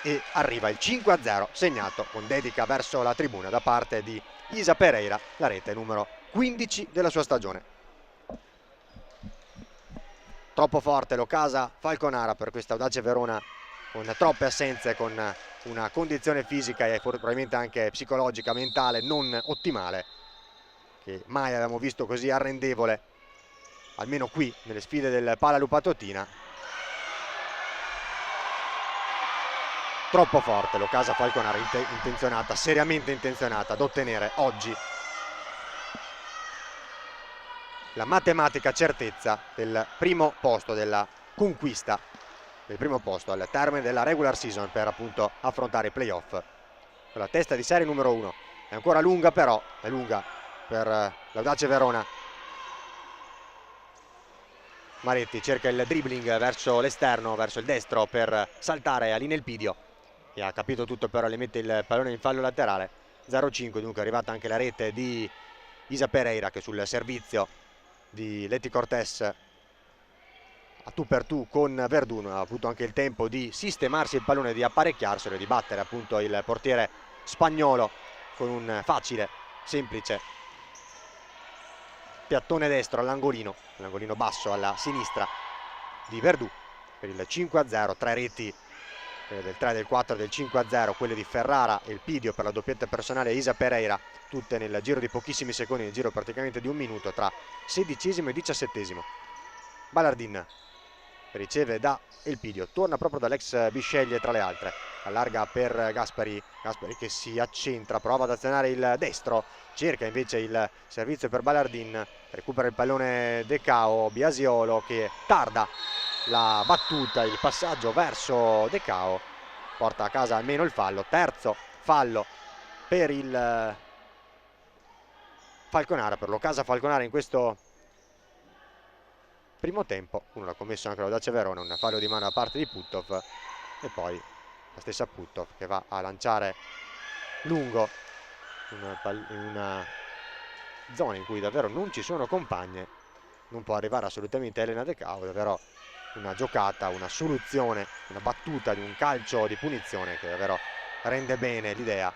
A: e arriva il 5-0 segnato con dedica verso la tribuna da parte di Isa Pereira, la rete numero 15 della sua stagione. Troppo forte lo Casa Falconara per questa Audace Verona, con troppe assenze, con una condizione fisica e probabilmente anche psicologica, mentale non ottimale, che mai avevamo visto così arrendevole, almeno qui nelle sfide del Pala Lupatotina. Troppo forte lo Casa Falconara, intenzionata, seriamente intenzionata ad ottenere oggi la matematica certezza del primo posto, della conquista del primo posto al termine della regular season, per appunto affrontare i playoff. La testa di serie numero 1 è ancora lunga, però è lunga per l'Audace Verona. Maretti cerca il dribbling verso l'esterno, verso il destro, per saltare Alina Elpidio, che ha capito tutto, però le mette il pallone in fallo laterale. 0-5, dunque è arrivata anche la rete di Isa Pereira, che sul servizio di Leti Cortés a tu per tu con Verdun ha avuto anche il tempo di sistemarsi il pallone, di apparecchiarselo e di battere appunto il portiere spagnolo con un facile, semplice piattone destro all'angolino basso alla sinistra di Verdù per il 5-0. 3 reti del 3, del 4, del 5-0, quelle di Ferrara e il Pidio per la doppietta personale Isa Pereira, tutte nel giro di pochissimi secondi, nel giro praticamente di un minuto tra 16° e 17°. Ballardin riceve da Elpidio, torna proprio dall'ex Bisceglie tra le altre, allarga per Gaspari, Gaspari che si accentra, prova ad azionare il destro, cerca invece il servizio per Ballardin, recupera il pallone De Cao, Biasiolo che tarda la battuta, il passaggio verso De Cao, porta a casa almeno il fallo, terzo fallo per il Falconara, per l'Ocasa Falconara in questo primo tempo. Uno l'ha commesso anche l'Audace Verona, un fallo di mano da parte di Puttov, e poi la stessa Puttov che va a lanciare lungo in una zona in cui davvero non ci sono compagne, non può arrivare assolutamente Elena De Cao, davvero una giocata, una soluzione, una battuta di un calcio di punizione che davvero rende bene l'idea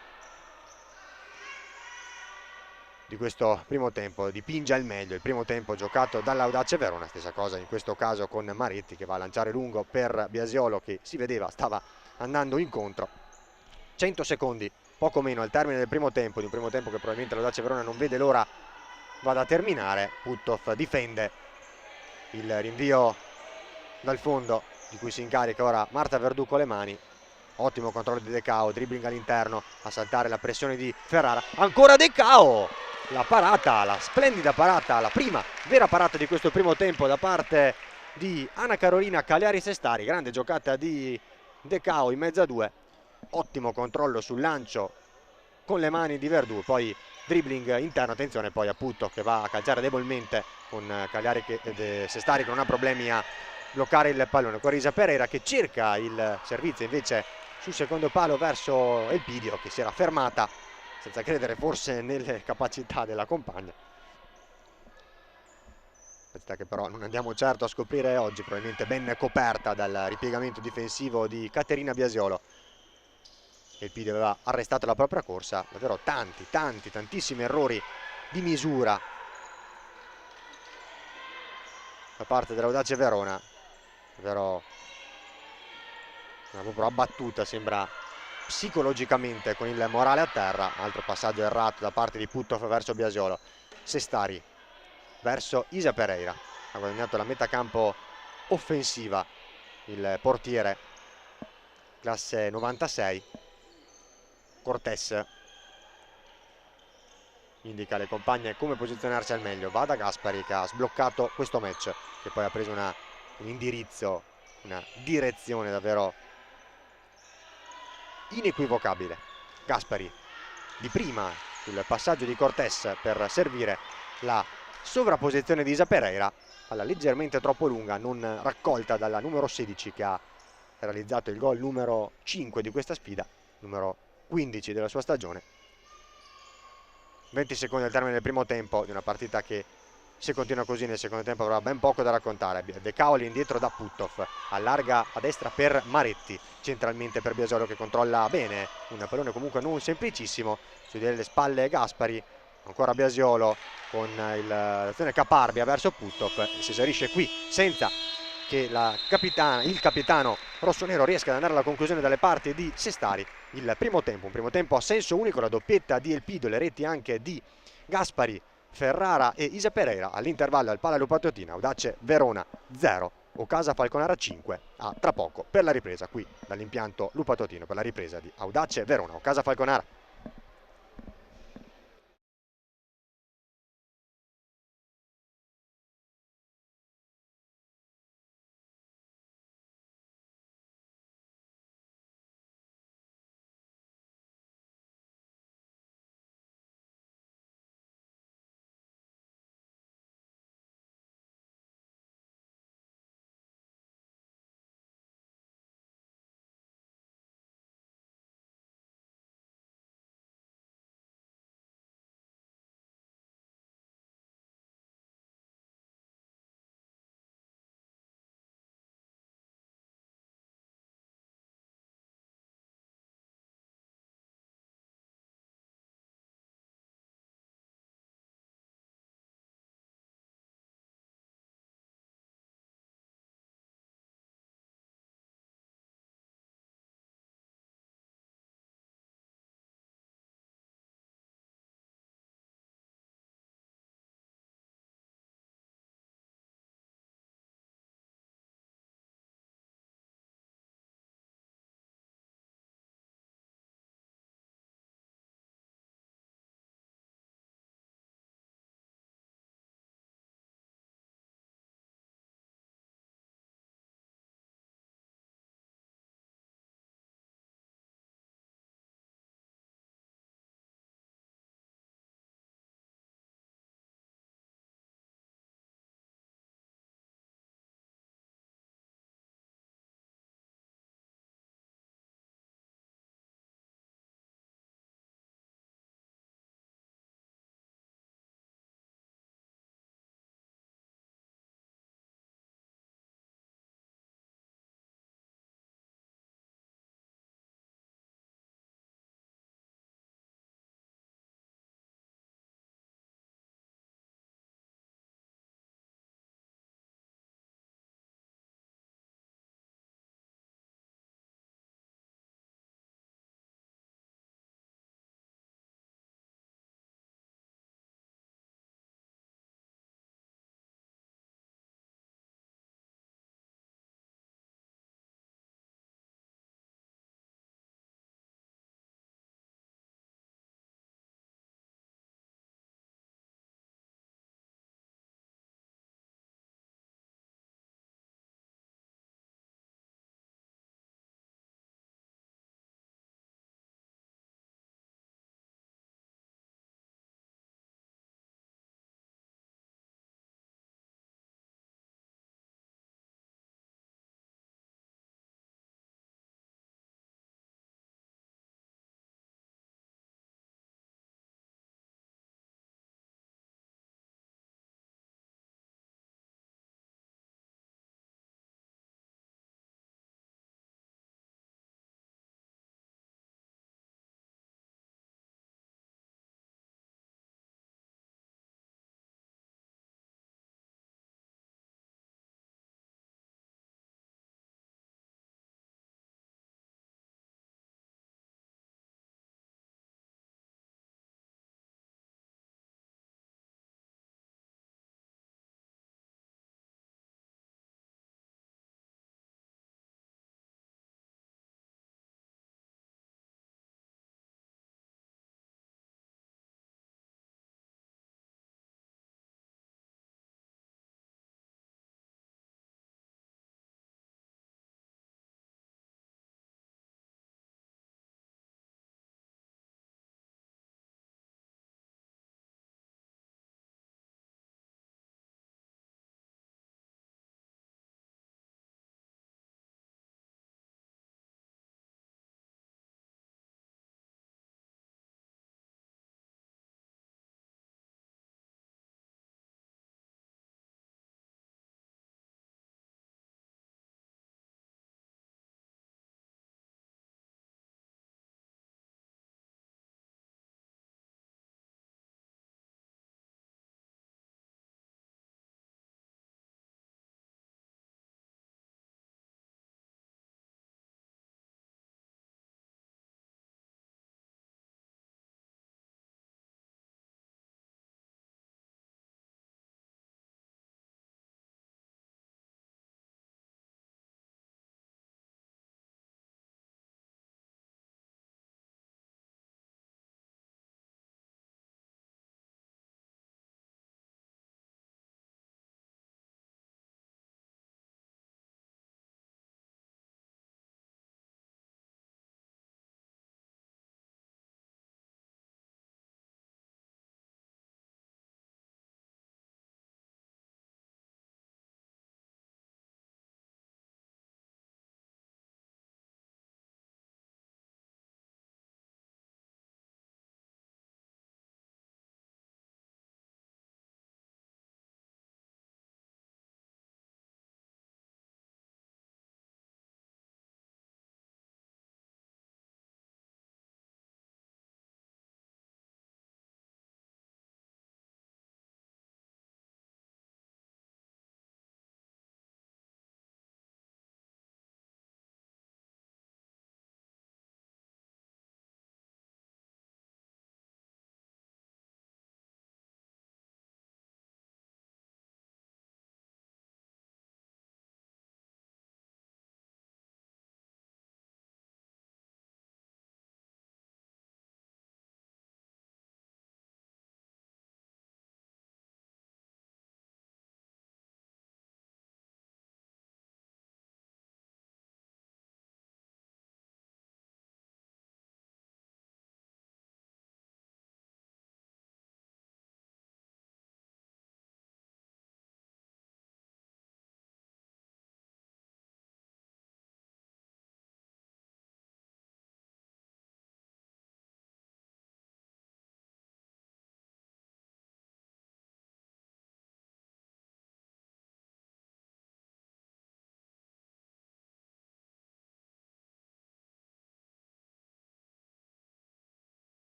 A: di questo primo tempo, dipinge al meglio il primo tempo giocato dall'Audace Verona. Stessa cosa in questo caso con Maretti che va a lanciare lungo per Biasiolo che si vedeva stava andando incontro. 100 secondi, poco meno al termine del primo tempo, di un primo tempo che probabilmente l'Audace Verona non vede l'ora vada a terminare. Puttov difende il rinvio dal fondo di cui si incarica ora Marta Verdù con le mani. Ottimo controllo di De Cao, dribbling all'interno a saltare la pressione di Ferrara, ancora De Cao, la parata, la splendida parata, la prima vera parata di questo primo tempo da parte di Anna Carolina Cagliari-Sestari. Grande giocata di De Cao in mezzo a due, ottimo controllo sul lancio con le mani di Verdù, poi dribbling interno, attenzione poi a Putto che va a calciare debolmente con Sestari che non ha problemi a bloccare il pallone, con Isa Pereira che cerca il servizio invece sul secondo palo verso Elpidio che si era fermata senza credere forse nelle capacità della compagna, capacità che però non andiamo certo a scoprire oggi, probabilmente ben coperta dal ripiegamento difensivo di Caterina Biasiolo. Elpidio aveva arrestato la propria corsa, davvero tantissimi errori di misura da parte dell'Audace Verona, davvero una proprio abbattuta, sembra psicologicamente con il morale a terra. Altro passaggio errato da parte di Puttov verso Biasiolo. Sestari verso Isa Pereira, ha guadagnato la metà campo offensiva il portiere classe 96. Cortés indica alle compagne come posizionarsi al meglio, va da Gaspari che ha sbloccato questo match, che poi ha preso un indirizzo, una direzione davvero inequivocabile. Gaspari di prima sul passaggio di Cortés per servire la sovrapposizione di Isa Pereira, palla leggermente troppo lunga, non raccolta dalla numero 16 che ha realizzato il gol numero 5 di questa sfida, numero 15 della sua stagione. 20 secondi al termine del primo tempo di una partita che, se continua così nel secondo tempo, avrà ben poco da raccontare. De Caoli indietro da Puttov, allarga a destra per Maretti, centralmente per Biasiolo che controlla bene, un pallone comunque non semplicissimo, su delle spalle Gaspari, ancora Biasiolo con l'azione caparbia verso Puttov, si inserisce qui senza che il capitano rossonero riesca ad andare alla conclusione dalle parti di Sestari. Il primo tempo, un primo tempo a senso unico, la doppietta di Elpidio, le reti anche di Gaspari, Ferrara e Isa Pereira. All'intervallo al Pala Lupatotina, Audace Verona 0, Ocasa Falconara 5. A tra poco per la ripresa qui dall'impianto Lupatotino per la ripresa di Audace Verona, Ocasa Falconara.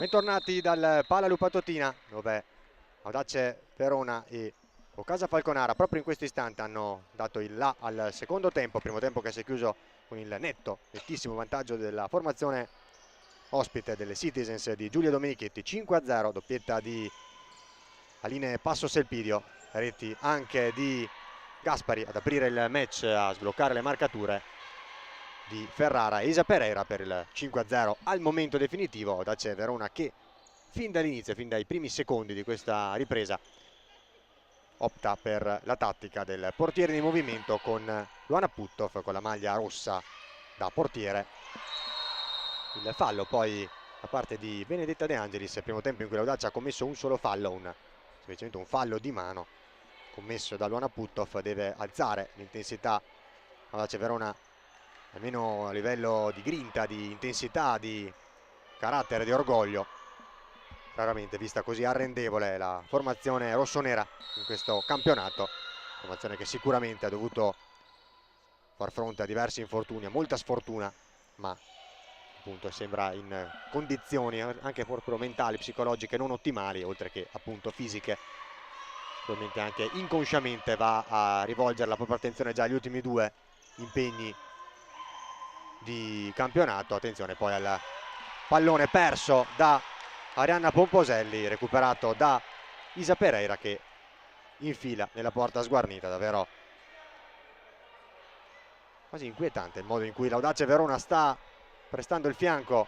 A: Bentornati dal Pala Lupatotina, dove Audace Verona e Ocasa Falconara proprio in questo istante hanno dato il là al secondo tempo, primo tempo che si è chiuso con il nettissimo vantaggio della formazione ospite delle Citizens di Giulio Domenichetti, 5-0, doppietta di Aline Passos Elpidio, reti anche di Gaspari ad aprire il match, a sbloccare le marcature di Ferrara e Isa Pereira per il 5-0 al momento definitivo. Audace Verona che fin dall'inizio, fin dai primi secondi di questa ripresa, opta per la tattica del portiere di movimento con Luana Puttov con la maglia rossa da portiere. Il fallo poi da parte di Benedetta De Angelis, primo tempo in cui l'Audace ha commesso un solo fallo, semplicemente un fallo di mano commesso da Luana Puttov. Deve alzare l'intensità Audace Verona, almeno a livello di grinta, di intensità, di carattere, di orgoglio. Raramente vista così arrendevole la formazione rossonera in questo campionato, formazione che sicuramente ha dovuto far fronte a diversi infortuni, a molta sfortuna, ma appunto sembra in condizioni anche proprio mentali, psicologiche non ottimali, oltre che appunto fisiche. Probabilmente anche inconsciamente va a rivolgere la propria attenzione già agli ultimi due impegni di campionato. Attenzione poi al pallone perso da Arianna Pomposelli, recuperato da Isa Pereira che infila nella porta sguarnita. Davvero quasi inquietante il modo in cui l'Audace Verona sta prestando il fianco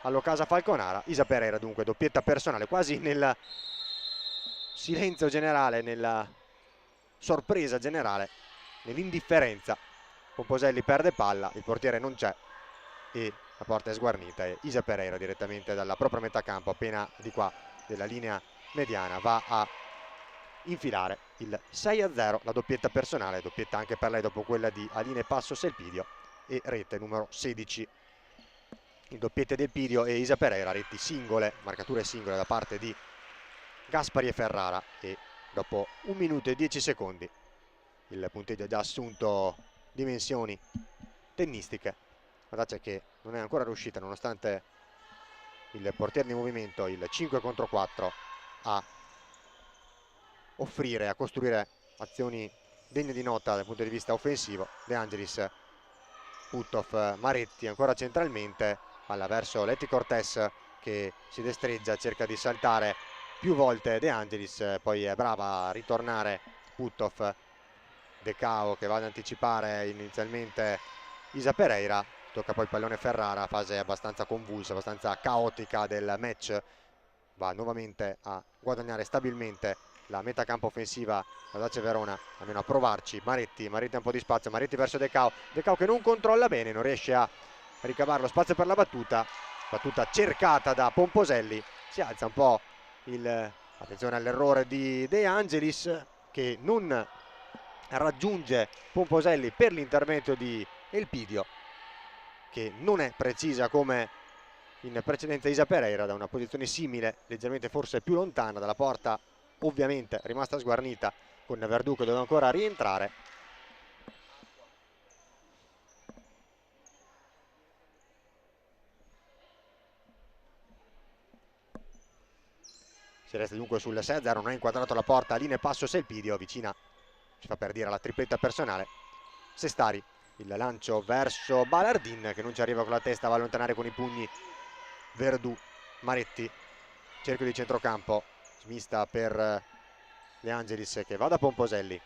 A: all'Ocasa Falconara. Isa Pereira dunque doppietta personale, quasi nel silenzio generale, nella sorpresa generale, nell'indifferenza. Pomposelli perde palla, il portiere non c'è e la porta è sguarnita e Isa Pereira direttamente dalla propria metà campo, appena di qua della linea mediana, va a infilare il 6-0, la doppietta personale, doppietta anche per lei dopo quella di Aline Passos Elpidio, e rete numero 16. Il doppiette del Pidio e Isa Pereira, reti singole, marcature singole da parte di Gaspari e Ferrara, e dopo 1 minuto e 10 secondi il punteggio ha già assunto dimensioni tennistiche. Audace che non è ancora riuscita, nonostante il portiere di movimento, il 5 contro 4, a offrire, a costruire azioni degne di nota dal punto di vista offensivo. De Angelis, Puttov, Maretti ancora centralmente, palla verso Leti Cortés che si destreggia, cerca di saltare più volte De Angelis, poi è brava a ritornare Puttov. De Cao che va ad anticipare inizialmente Isa Pereira, tocca poi il pallone Ferrara, fase abbastanza convulsa, abbastanza caotica del match, va nuovamente a guadagnare stabilmente la metà campo offensiva Audace Verona, almeno a provarci. Maretti ha un po' di spazio, Maretti verso De Cao che non controlla bene, non riesce a ricavare lo spazio per la battuta cercata da Pomposelli. Si alza un po' attenzione all'errore di De Angelis che non raggiunge Pomposelli per l'intervento di Elpidio, che non è precisa come in precedenza Isa Pereira, da una posizione simile, leggermente forse più lontana dalla porta, ovviamente rimasta sguarnita con Verdù che doveva ancora rientrare. Si resta dunque sul 6-0, non è inquadrato la porta, linea Passos Elpidio, vicina, si fa per dire, la tripletta personale. Sestari, il lancio verso Balardin che non ci arriva con la testa, va a allontanare con i pugni Verdù. Maretti, cerchio di centrocampo, smista per De Angelis che va da Pomposelli,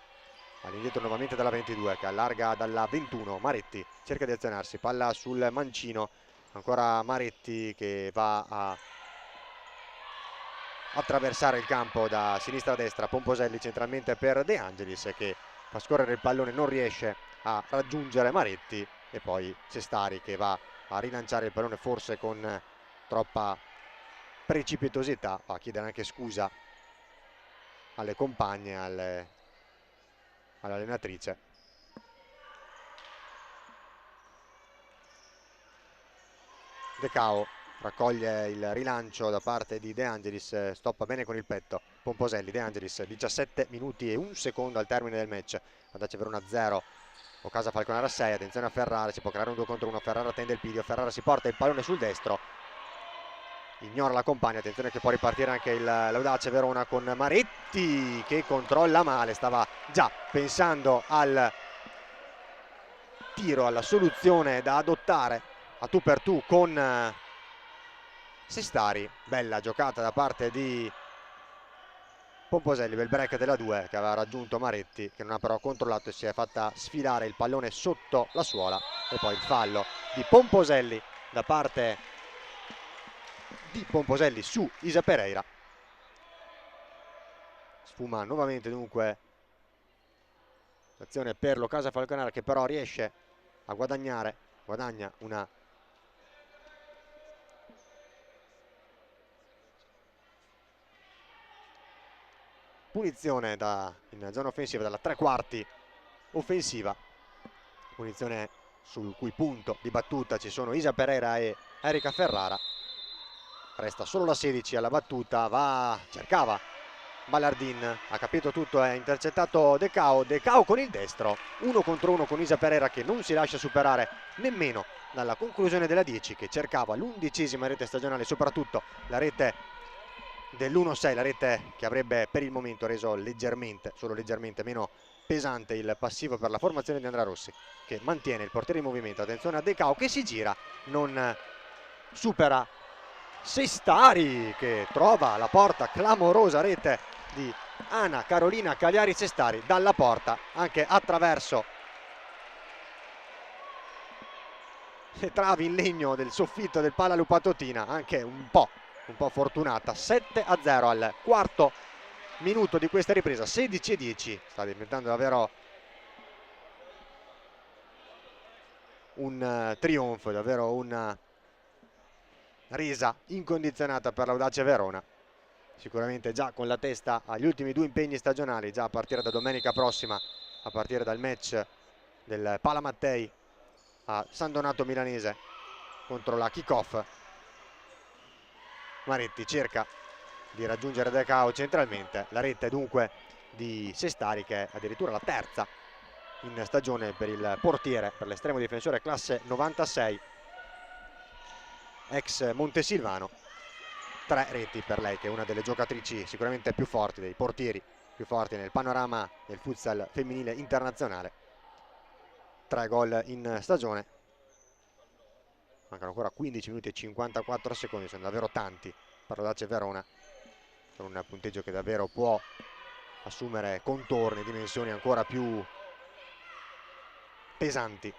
A: all'indietro nuovamente dalla 22 che allarga dalla 21. Maretti cerca di azionarsi, palla sul mancino, ancora Maretti che va a attraversare il campo da sinistra a destra. Pomposelli centralmente per De Angelis che fa scorrere il pallone, non riesce a raggiungere Maretti, e poi Sestari che va a rilanciare il pallone forse con troppa precipitosità, a chiedere anche scusa alle compagne, all'allenatrice. De Cao raccoglie il rilancio da parte di De Angelis, stoppa bene con il petto Pomposelli. De Angelis, 17 minuti e 1 secondo al termine del match, Audace Verona 0, Ocasa Falconara 6. Attenzione a Ferrara, si può creare un 2 contro 1, Ferrara tende il pidio, Ferrara si porta il pallone sul destro, ignora la compagna. Attenzione che può ripartire anche l'Audace Verona con Maretti che controlla male, stava già pensando al tiro, alla soluzione da adottare a tu per tu con Sestari. Bella giocata da parte di Pomposelli, bel break della 2 che aveva raggiunto Maretti, che non ha però controllato e si è fatta sfilare il pallone sotto la suola. E poi il fallo di Pomposelli da parte di Pomposelli su Isa Pereira. Sfuma nuovamente dunque l'azione per l'Ocasa Falconara, che però riesce a guadagna una punizione in zona offensiva dalla 3/4 offensiva, punizione sul cui punto di battuta ci sono Isa Pereira e Erika Ferrara. Resta solo la 16 alla battuta, cercava Ballardin, ha capito tutto, è intercettato De Cao con il destro, 1 contro 1 con Isa Pereira che non si lascia superare nemmeno dalla conclusione della 10, che cercava l'11ª rete stagionale, soprattutto la rete dell'1-6, la rete che avrebbe per il momento reso solo leggermente meno pesante il passivo per la formazione di Andrea Rossi, che mantiene il portiere in movimento. Attenzione a De Cao che si gira, non supera Sestari, che trova la porta, clamorosa rete di Ana Carolina Cagliari Sestari dalla porta, anche attraverso le travi in legno del soffitto del Pala Lupatotina, anche un po' fortunata. 7-0 al quarto minuto di questa ripresa, 16-10, sta diventando davvero un trionfo, davvero una resa incondizionata per l'Audace Verona, sicuramente già con la testa agli ultimi 2 impegni stagionali, già a partire da domenica prossima, a partire dal match del Pala Mattei a San Donato Milanese contro la Kick-Off. Maretti cerca di raggiungere De Cao centralmente, la rete dunque di Sestari, che è addirittura la terza in stagione per il portiere, per l'estremo difensore classe 96, ex Montesilvano. 3 reti per lei, che è una delle giocatrici sicuramente più forti, dei portieri più forti nel panorama del futsal femminile internazionale. 3 gol in stagione, mancano ancora 15 minuti e 54 secondi, sono davvero tanti per l'Audace Verona, con un punteggio che davvero può assumere contorni, dimensioni ancora più pesanti.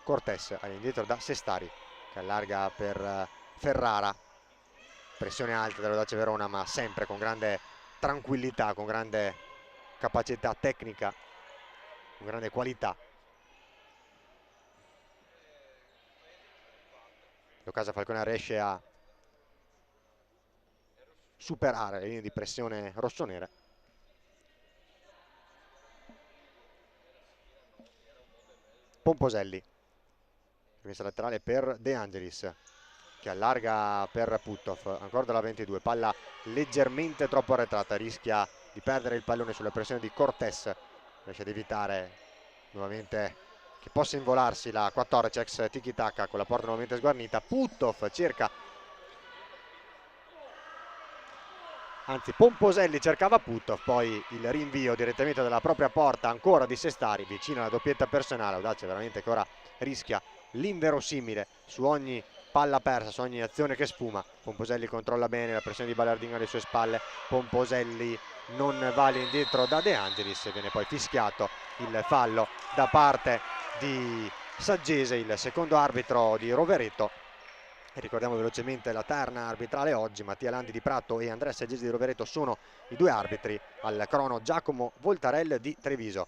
A: Cortés all'indietro da Sestari, che allarga per Ferrara, pressione alta dell'Audace Verona, ma sempre con grande tranquillità, con grande capacità tecnica, con grande qualità. L'Ocasa Falconara riesce a superare le linee di pressione rossonere. Pomposelli, rimessa laterale per De Angelis, che allarga per Puttov, ancora dalla 22, palla leggermente troppo arretrata, rischia di perdere il pallone sulla pressione di Cortés, riesce ad evitare nuovamente che possa involarsi la 14 ex tiki taka, con la porta nuovamente sguarnita. Puttov cerca, anzi Pomposelli cercava Puttov, poi il rinvio direttamente dalla propria porta ancora di Sestari, vicino alla doppietta personale. Audace veramente che ora rischia l'inverosimile su ogni palla persa, su ogni azione che sfuma. Pomposelli controlla bene la pressione di Ballardino alle sue spalle, Pomposelli non va all'indietro da De Angelis e viene poi fischiato il fallo da parte di Saggese, il secondo arbitro di Rovereto. E ricordiamo velocemente la terna arbitrale oggi: Mattia Landi di Prato e Andrea Saggese di Rovereto sono i 2 arbitri, al crono Giacomo Voltarel di Treviso.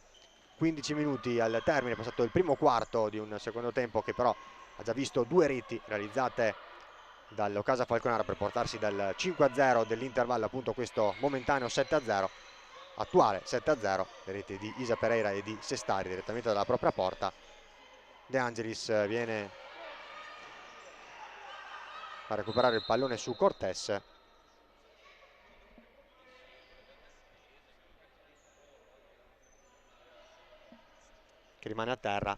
A: 15 minuti al termine, è passato il primo quarto di un secondo tempo che però ha già visto 2 reti realizzate dall'Ocasa Falconara per portarsi dal 5-0 dell'intervallo appunto questo momentaneo 7-0, attuale 7-0, le reti di Isa Pereira e di Sestari direttamente dalla propria porta. De Angelis viene a recuperare il pallone su Cortés, che rimane a terra.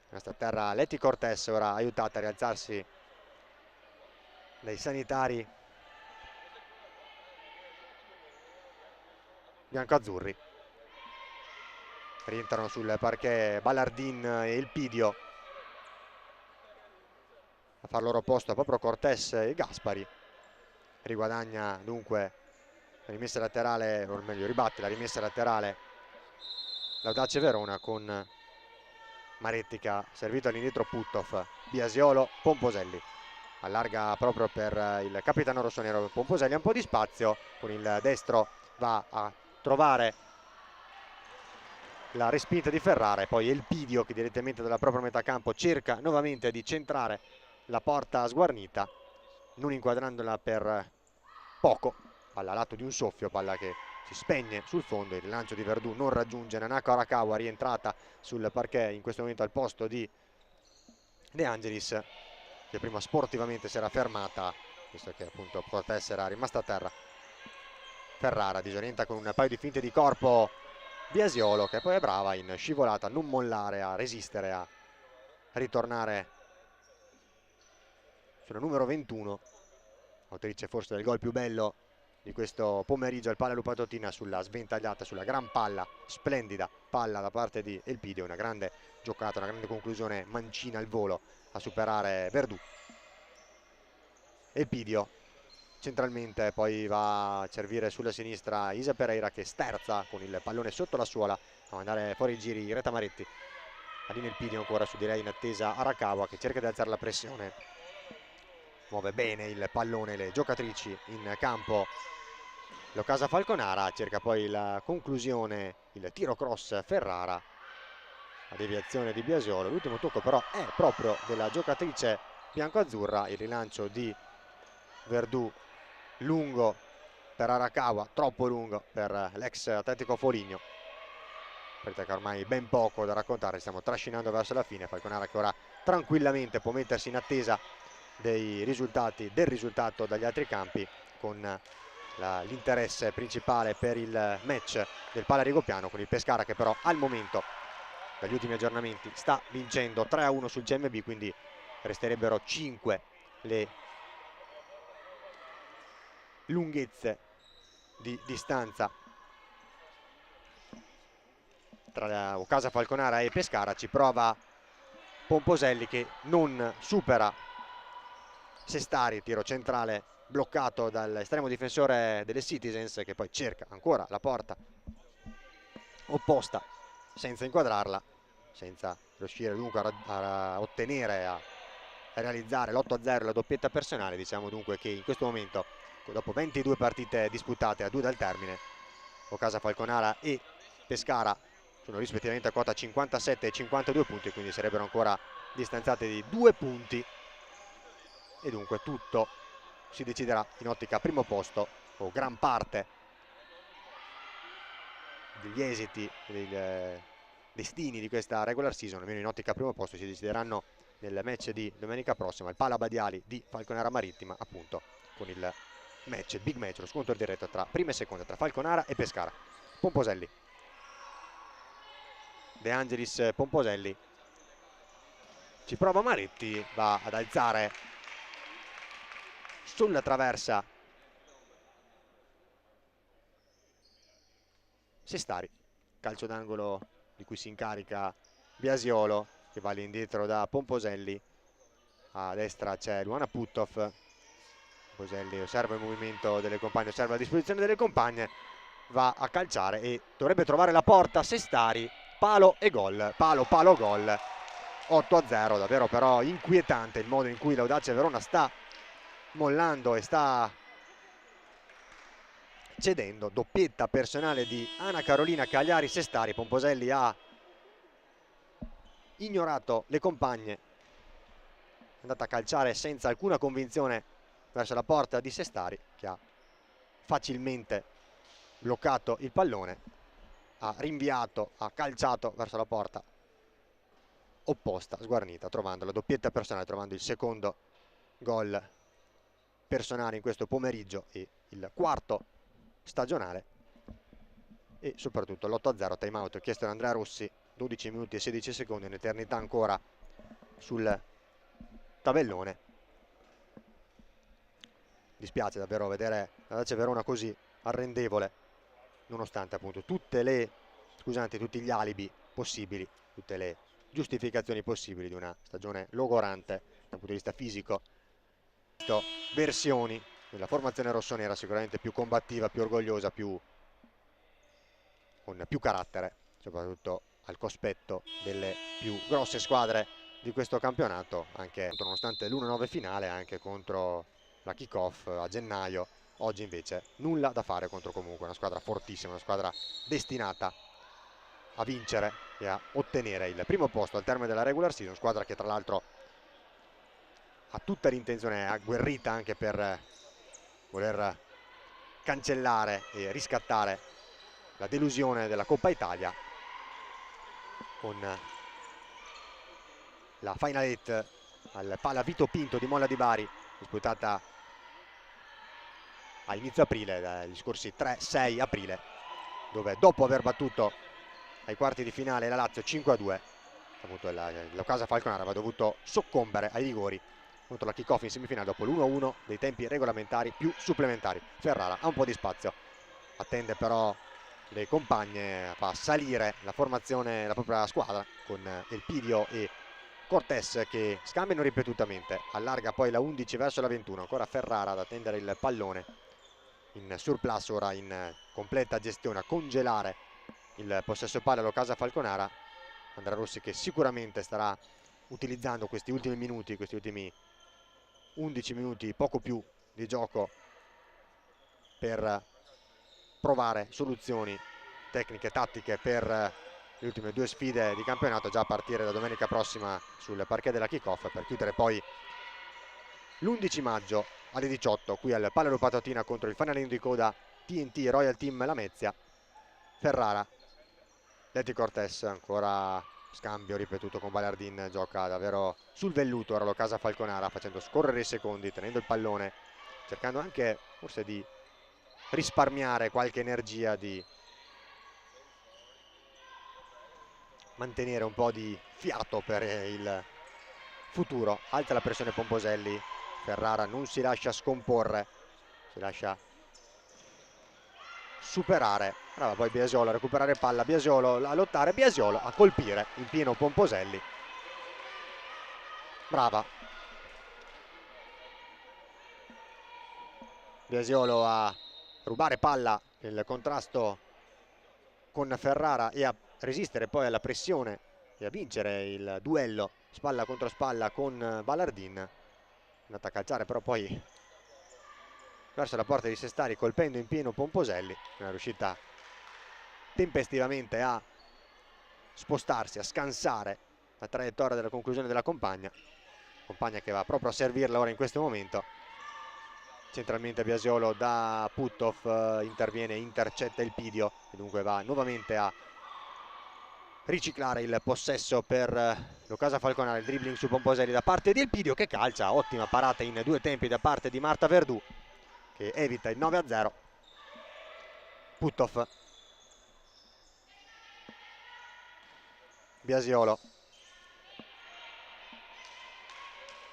A: Resta a terra Leti Cortés, ora aiutata a rialzarsi dai sanitari biancoazzurri. Rientrano sul parquet Ballardin e Elpidio a far loro posto proprio Cortés e Gaspari. Riguadagna dunque la rimessa laterale, o meglio ribatte la rimessa laterale l'Audace Verona con Maretti che ha servito all'indietro Puttov, Biasiolo, Pomposelli. Allarga proprio per il capitano rossonero Pomposelli, ha un po' di spazio, con il destro va a trovare la respinta di Ferrara e poi Elpidio che direttamente dalla propria metà campo cerca nuovamente di centrare la porta sguarnita, non inquadrandola per poco. Palla a lato di un soffio, palla che si spegne sul fondo, il rilancio di Verdù non raggiunge Nanako Arakawa, rientrata sul parquet in questo momento al posto di De Angelis, che prima sportivamente si era fermata, visto che appunto Cortés era rimasta a terra. Ferrara disorienta con un paio di finte di corpo Biasiolo, che poi è brava in scivolata a non mollare, a resistere, a ritornare sulla numero 21, autrice forse del gol più bello di questo pomeriggio al Palla Patotina, sulla sventagliata, sulla gran palla, splendida palla da parte di Elpidio, una grande giocata, una grande conclusione mancina al volo a superare Verdù. Elpidio centralmente, poi va a servire sulla sinistra Isa Pereira che sterza con il pallone sotto la suola a mandare fuori i giri Reta Maretti. Alina Elpidio ancora su di lei in attesa Arakawa che cerca di alzare la pressione, muove bene il pallone, le giocatrici in campo. L'Ocasa Falconara cerca poi la conclusione, il tiro cross Ferrara, la deviazione di Biasiolo, l'ultimo tocco però è proprio della giocatrice biancoazzurra, il rilancio di Verdù lungo per Arakawa, troppo lungo per l'ex Atletico Foligno. Vedete che ormai ben poco da raccontare, stiamo trascinando verso la fine. Falconara che ora tranquillamente può mettersi in attesa del risultato dagli altri campi, con l'interesse principale per il match del Palla Rigopiano, con il Pescara che però al momento dagli ultimi aggiornamenti sta vincendo 3-1 sul CMB, quindi resterebbero 5 le lunghezze di distanza tra la Ocasa Falconara e Pescara. Ci prova Pomposelli che non supera Sestari, tiro centrale bloccato dall'estremo difensore delle Citizens, che poi cerca ancora la porta opposta senza inquadrarla, senza riuscire dunque a ottenere, a realizzare l'8-0, la doppietta personale. Diciamo dunque che in questo momento, dopo 22 partite disputate a 2 dal termine, Ocasa Falconara e Pescara sono rispettivamente a quota 57 e 52 punti, quindi sarebbero ancora distanziate di 2 punti e dunque tutto si deciderà in ottica primo posto, o gran parte degli esiti, dei destini di questa regular season, almeno in ottica primo posto, si decideranno nel match di domenica prossima, il Pala Badiali di Falconara Marittima, appunto con il match, il big match, lo scontro diretto tra prima e seconda, tra Falconara e Pescara. Pomposelli, De Angelis, Pomposelli, ci prova Maretti, va ad alzare sulla traversa Sestari, calcio d'angolo di cui si incarica Biasiolo, che va all'indietro da Pomposelli. A destra c'è Luana Puttov. Pomposelli osserva il movimento delle compagne, osserva la disposizione delle compagne, va a calciare e dovrebbe trovare la porta Sestari, palo e gol, palo gol. 8-0, davvero però inquietante il modo in cui l'Audace Verona sta mollando e sta cedendo. Doppietta personale di Ana Carolina Cagliari Sestari. Pomposelli ha ignorato le compagne, è andata a calciare senza alcuna convinzione verso la porta di Sestari, che ha facilmente bloccato il pallone, ha rinviato, ha calciato verso la porta opposta sguarnita, trovando la doppietta personale, trovando il secondo gol personale in questo pomeriggio e il quarto stagionale, e soprattutto l'8-0 time out chiesto da Andrea Rossi, 12 minuti e 16 secondi, un'eternità ancora sul tabellone. Dispiace davvero vedere la Dacia Verona così arrendevole, nonostante appunto tutti gli alibi possibili, tutte le giustificazioni possibili di una stagione logorante dal punto di vista fisico. Versioni della formazione rossonera sicuramente più combattiva, più orgogliosa, con più carattere, soprattutto al cospetto delle più grosse squadre di questo campionato, anche nonostante l'1-9 finale, anche contro la kick-off a gennaio. Oggi invece nulla da fare contro comunque una squadra fortissima, una squadra destinata a vincere e a ottenere il primo posto al termine della regular season, squadra che tra l'altro ha tutta l'intenzione, agguerrita anche per voler cancellare e riscattare la delusione della Coppa Italia con la Final 8 al Pala Vito Pinto di Molla di Bari, disputata a inizio aprile, dagli scorsi 3-6 aprile, dove dopo aver battuto ai quarti di finale la Lazio 5-2, appunto l'Ocasa Falconara aveva dovuto soccombere ai rigori contro la kick-off in semifinale dopo l'1-1 dei tempi regolamentari più supplementari. Ferrara ha un po' di spazio, attende però le compagne, fa salire la formazione, la propria squadra, con Elpidio e Cortés che scambiano ripetutamente, allarga poi la 11 verso la 21, ancora Ferrara ad attendere il pallone in surplus, ora in completa gestione, a congelare il possesso palla all'Ocasa Falconara. Andrea Rossi che sicuramente starà utilizzando questi ultimi minuti, questi ultimi 11 minuti, poco più di gioco, per provare soluzioni tecniche, tattiche per le ultime due sfide di campionato, già a partire da domenica prossima sul parquet della kick-off, per chiudere poi l'11 maggio alle 18 qui al Palero Patatina contro il fanalino di coda TNT Royal Team Lamezia. Ferrara, Leti Cortés, ancora scambio ripetuto con Balardin, gioca davvero sul velluto ora l'Ocasa Falconara, facendo scorrere i secondi, tenendo il pallone, cercando anche forse di risparmiare qualche energia, di mantenere un po' di fiato per il futuro. Alta la pressione Pomposelli, Ferrara non si lascia scomporre, si lascia superare. Brava poi Biasiolo a recuperare palla, Biasiolo a lottare, Biasiolo a colpire in pieno Pomposelli. Brava Biasiolo a rubare palla nel contrasto con Ferrara e a resistere poi alla pressione e a vincere il duello spalla contro spalla con Balardin. È andata a calciare però poi verso la porta di Sestari, colpendo in pieno Pomposelli. Non è riuscita tempestivamente a spostarsi, a scansare la traiettoria della conclusione della compagna che va proprio a servirla ora in questo momento. Centralmente Biasiolo da Puthoff, interviene, intercetta il Pidio e dunque va nuovamente a riciclare il possesso per l'Ocasa Falconara. Il dribbling su Pomposelli da parte di Elpidio che calcia, ottima parata in due tempi da parte di Marta Verdù che evita il 9-0. Puthoff, Biasiolo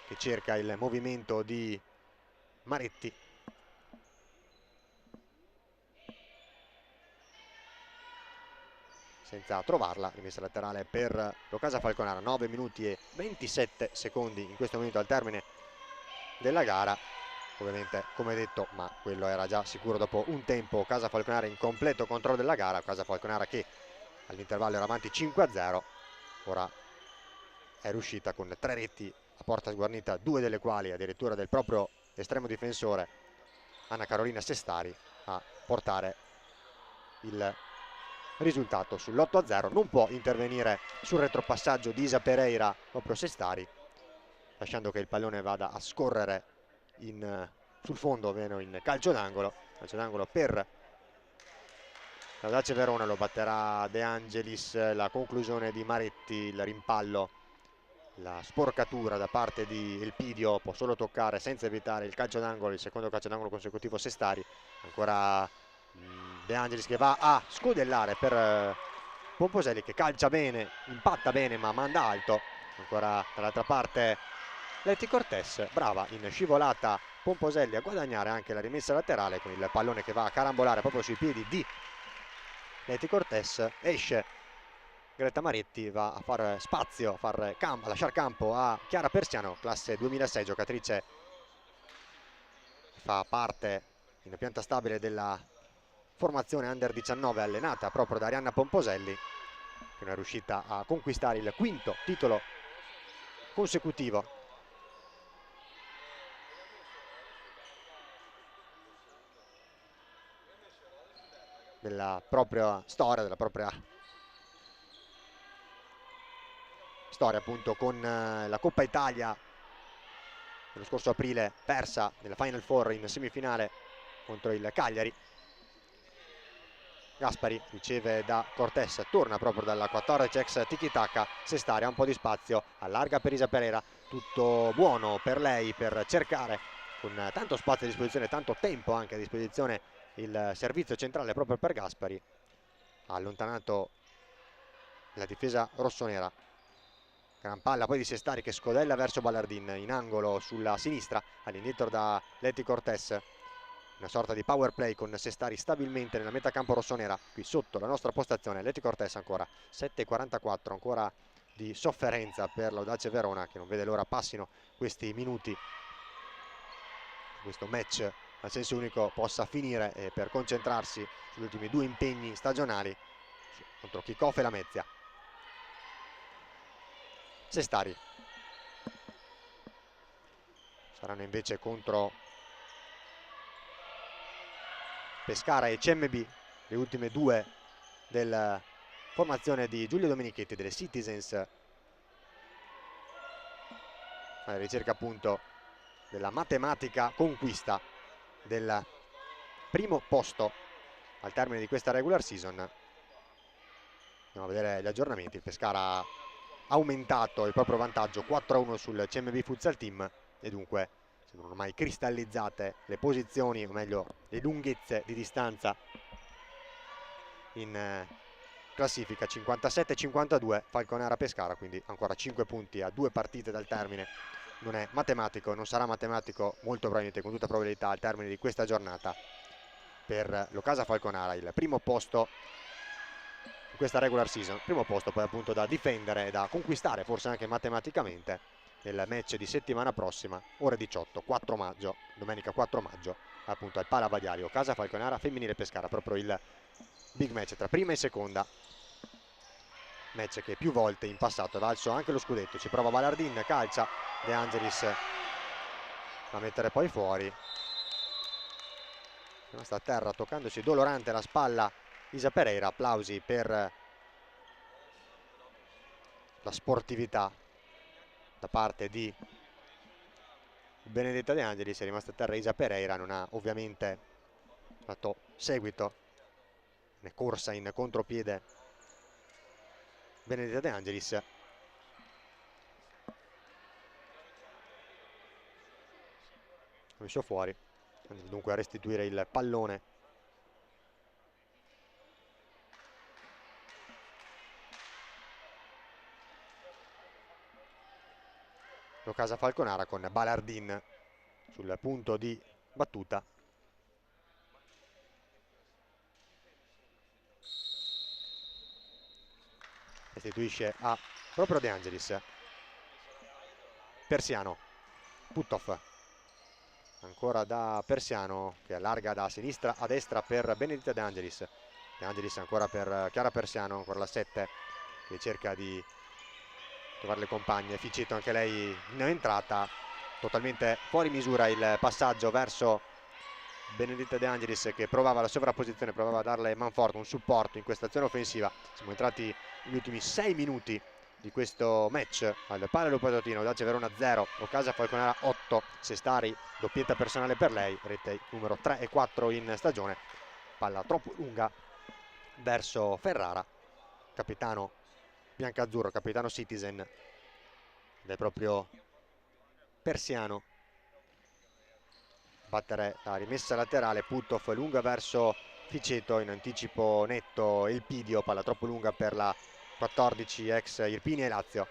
A: che cerca il movimento di Maretti, senza trovarla. Rimessa laterale per l'Ocasa Falconara, 9 minuti e 27 secondi in questo momento al termine della gara. Ovviamente, come detto, ma quello era già sicuro dopo un tempo, Ocasa Falconara in completo controllo della gara. Ocasa Falconara che all'intervallo era avanti 5-0, ora è riuscita con 3 reti a porta sguarnita, 2 delle quali addirittura del proprio estremo difensore Anna Carolina Sestari, a portare il risultato sull'8-0. Non può intervenire sul retropassaggio di Isa Pereira proprio Sestari, lasciando che il pallone vada a scorrere sul fondo, ovvero in calcio d'angolo per la Dacia Verona. Lo batterà De Angelis, la conclusione di Maretti, il rimpallo la sporcatura da parte di Elpidio, può solo toccare senza evitare il calcio d'angolo, il secondo calcio d'angolo consecutivo Sestari. Ancora De Angelis che va a scodellare per Pomposelli, che calcia bene, impatta bene ma manda alto. Ancora dall'altra parte Leti Cortés, brava in scivolata Pomposelli a guadagnare anche la rimessa laterale con il pallone che va a carambolare proprio sui piedi di Leti Cortés. Esce Greta Maretti, va a far spazio, a lasciare campo a Chiara Persiano, classe 2006, giocatrice che fa parte in pianta stabile della formazione Under 19 allenata proprio da Arianna Pomposelli, che non è riuscita a conquistare il quinto titolo consecutivo della propria storia, appunto con la Coppa Italia dello scorso aprile, persa nella Final Four in semifinale contro il Cagliari. Gaspari riceve da Cortés, torna proprio dalla 14 ex tiki-taka. Sestari ha un po' di spazio, allarga per Isa Pereira, tutto buono per lei per cercare, con tanto spazio a disposizione, tanto tempo anche a disposizione, il servizio centrale proprio per Gaspari. Ha allontanato la difesa rossonera. Gran palla poi di Sestari che scodella verso Ballardin in angolo sulla sinistra, all'indietro da Leti Cortés. Una sorta di power play con Sestari stabilmente nella metà campo rossonera, qui sotto la nostra postazione. Leti Cortés ancora 7:44, ancora di sofferenza per l'Audace Verona, che non vede l'ora passino questi minuti, questo match a senso unico possa finire, per concentrarsi sugli ultimi due impegni stagionali contro Chiccoff e Lamezia. Sestari saranno invece contro Pescara e CMB, le ultime due della formazione di Giulio Domenichetti, delle Citizens, alla ricerca appunto della matematica conquista del primo posto al termine di questa regular season. Andiamo a vedere gli aggiornamenti. Il Pescara ha aumentato il proprio vantaggio 4-1 sul CMB Futsal Team e dunque sembrano ormai cristallizzate le posizioni, o meglio le lunghezze di distanza in classifica. 57-52 Falconara Pescara, quindi ancora 5 punti a 2 partite dal termine. Non è matematico, non sarà matematico molto probabilmente, con tutta probabilità, al termine di questa giornata per l'Ocasa Falconara, il primo posto in questa regular season, primo posto poi appunto da difendere e da conquistare forse anche matematicamente nel match di settimana prossima, ore 18, 4 maggio, domenica 4 maggio, appunto al Pala Badiali, Ocasa Falconara femminile Pescara, proprio il big match tra prima e seconda, match che più volte in passato è valso anche lo scudetto. Ci prova Ballardin, calcia, De Angelis a mettere poi fuori, sta a terra toccandosi dolorante la spalla Isa Pereira. Applausi per la sportività da parte di Benedetta De Angelis. È rimasta a terra Isa Pereira, non ha ovviamente dato seguito, ne corsa in contropiede Benedetta De Angelis. Ha messo fuori, dunque a restituire il pallone l'Ocasa Falconara con Ballardin sul punto di battuta. Restituisce a proprio De Angelis. Persiano, Puttoff, ancora da Persiano che allarga da sinistra a destra per Benedetta De Angelis. De Angelis ancora per Chiara Persiano, ancora la 7 che cerca di trovare le compagne. Ficetto anche lei in entrata, totalmente fuori misura il passaggio verso Benedetta De Angelis, che provava la sovrapposizione, provava a darle manforte, un supporto in questa azione offensiva. Siamo entrati negli ultimi 6 minuti di questo match al Pala Lupatotino. Audace Verona 0, Ocasa Falconara 8. Sestari doppietta personale per lei, rete numero 3 e 4 in stagione. Palla troppo lunga verso Ferrara, capitano biancazzurro, capitano Citizen, ed è proprio Persiano battere la rimessa laterale. Puttoff lunga verso Ficeto, in anticipo netto Elpidio, palla troppo lunga per la 14 ex Irpinia e Lazio.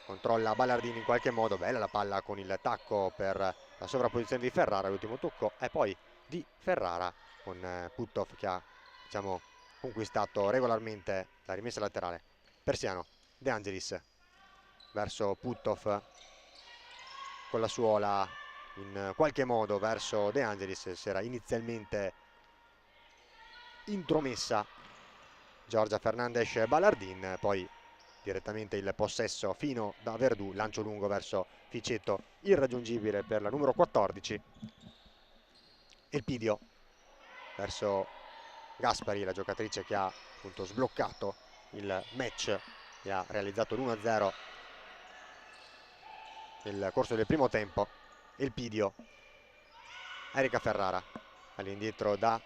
A: Controlla Ballardini in qualche modo, bella la palla con il tacco per la sovrapposizione di Ferrara, l'ultimo tocco è poi di Ferrara con Puttoff che ha, diciamo, conquistato regolarmente la rimessa laterale. Persiano, De Angelis verso Puttoff con la suola in qualche modo verso De Angelis. Si era inizialmente intromessa Giorgia Fernandes Ballardin, poi direttamente il possesso fino da Verdù, lancio lungo verso Ficeto, irraggiungibile per la numero 14. Elpidio verso Gaspari, la giocatrice che ha appunto sbloccato il match e ha realizzato l'1-0 nel corso del primo tempo. Elpidio, Erika Ferrara, all'indietro da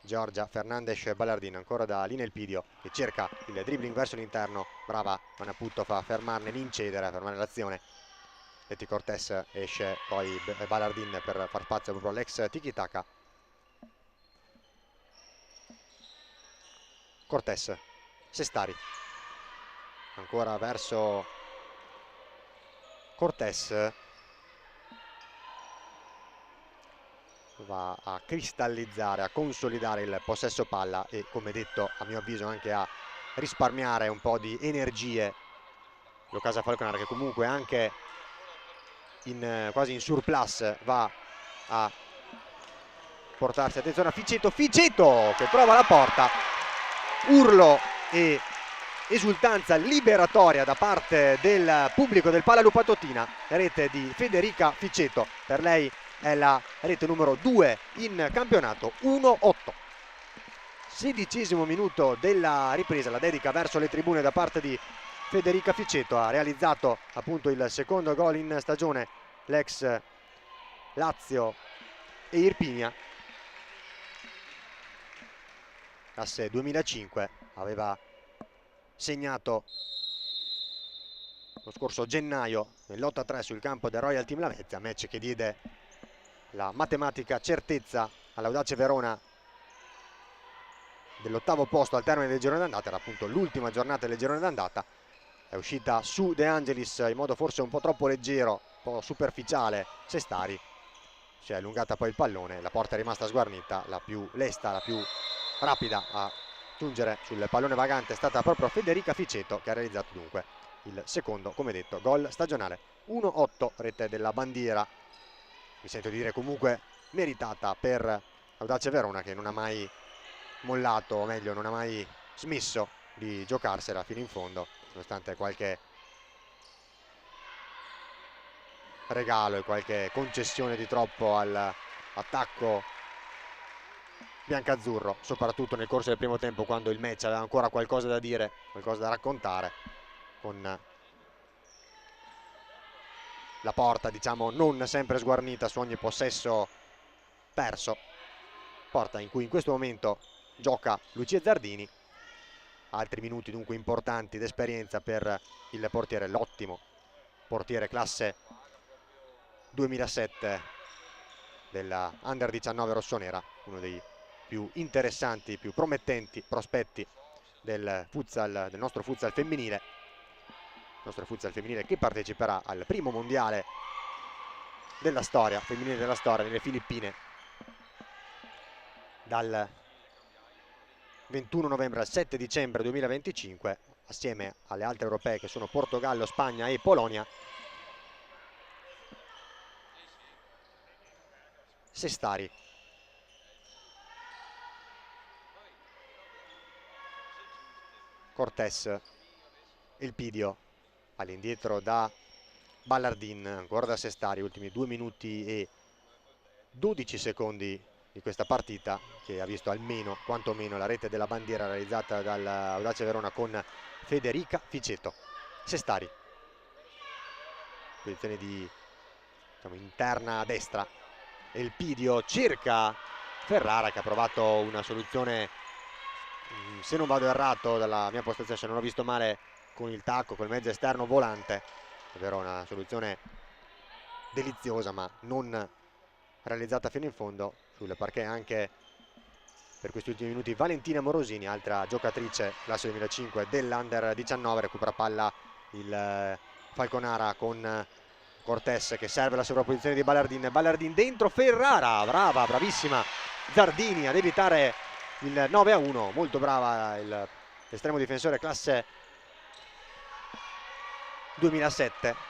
A: Giorgia Fernandes Ballardin, ancora da Lina Elpidio che cerca il dribbling verso l'interno, brava Anna Puttoff a fermarne l'incedere, a fermare l'azione. Leti Cortés esce, poi Ballardin per far spazio proprio all'ex tiki-taka. Cortés, Sestari, ancora verso Cortés, va a cristallizzare, a consolidare il possesso palla e, come detto, a mio avviso anche a risparmiare un po' di energie l'Ocasa Falconara, che comunque anche quasi in surplus va a portarsi, attenzione a Ficeto che trova la porta, urlo e esultanza liberatoria da parte del pubblico del Palalupa Totina, rete di Federica Ficeto, per lei è la rete numero 2 in campionato, 1-8. 16° minuto della ripresa, la dedica verso le tribune da parte di Federica Ficeto, ha realizzato appunto il secondo gol in stagione l'ex Lazio e Irpinia, classe 2005, aveva segnato lo scorso gennaio nell'8-3 sul campo del Royal Team Lamezia, match che diede la matematica certezza all'Audace Verona dell'8° posto al termine del girone d'andata. Era appunto l'ultima giornata del girone d'andata, è uscita su De Angelis in modo forse un po' troppo leggero, un po' superficiale Sestari, si è allungata poi il pallone, la porta è rimasta sguarnita, la più lesta, la più rapida a giungere sul pallone vagante è stata proprio Federica Ficeto, che ha realizzato dunque il secondo, come detto, gol stagionale. 1-8, rete della bandiera, mi sento di dire comunque meritata per Audace Verona, che non ha mai mollato, o meglio non ha mai smesso di giocarsela fino in fondo, nonostante qualche regalo e qualche concessione di troppo all'attacco biancazzurro, soprattutto nel corso del primo tempo, quando il match aveva ancora qualcosa da dire, qualcosa da raccontare, con la porta, diciamo, non sempre sguarnita su ogni possesso perso. Porta in cui in questo momento gioca Lucia Zardini. Altri minuti dunque importanti d'esperienza per il portiere, l'ottimo portiere classe 2007 della Under 19 rossonera, uno dei più interessanti, più promettenti prospetti del nostro futsal femminile. Il nostro futsal femminile che parteciperà al primo mondiale della storia, femminile della storia, nelle Filippine dal 21 novembre al 7 dicembre 2025, assieme alle altre europee che sono Portogallo, Spagna e Polonia. Sestari, Cortés, Elpidio, all'indietro da Ballardin, ancora da Sestari, ultimi 2 minuti e 12 secondi di questa partita, che ha visto almeno, quantomeno, la rete della bandiera realizzata dall'Audace Verona con Federica Ficeto. Sestari, posizione di, diciamo, interna a destra. Elpidio cerca Ferrara, che ha provato una soluzione, se non vado errato dalla mia postazione, se non ho visto male, con il tacco, col mezzo esterno volante, davvero una soluzione deliziosa ma non realizzata fino in fondo. Sul parquet anche per questi ultimi minuti Valentina Morosini, altra giocatrice classe 2005 dell'Under 19. Recupera palla il Falconara con Cortés che serve la sovrapposizione di Ballardin dentro, Ferrara, brava, bravissima Zardini ad evitare il 9-1, molto brava l'estremo difensore classe 2007.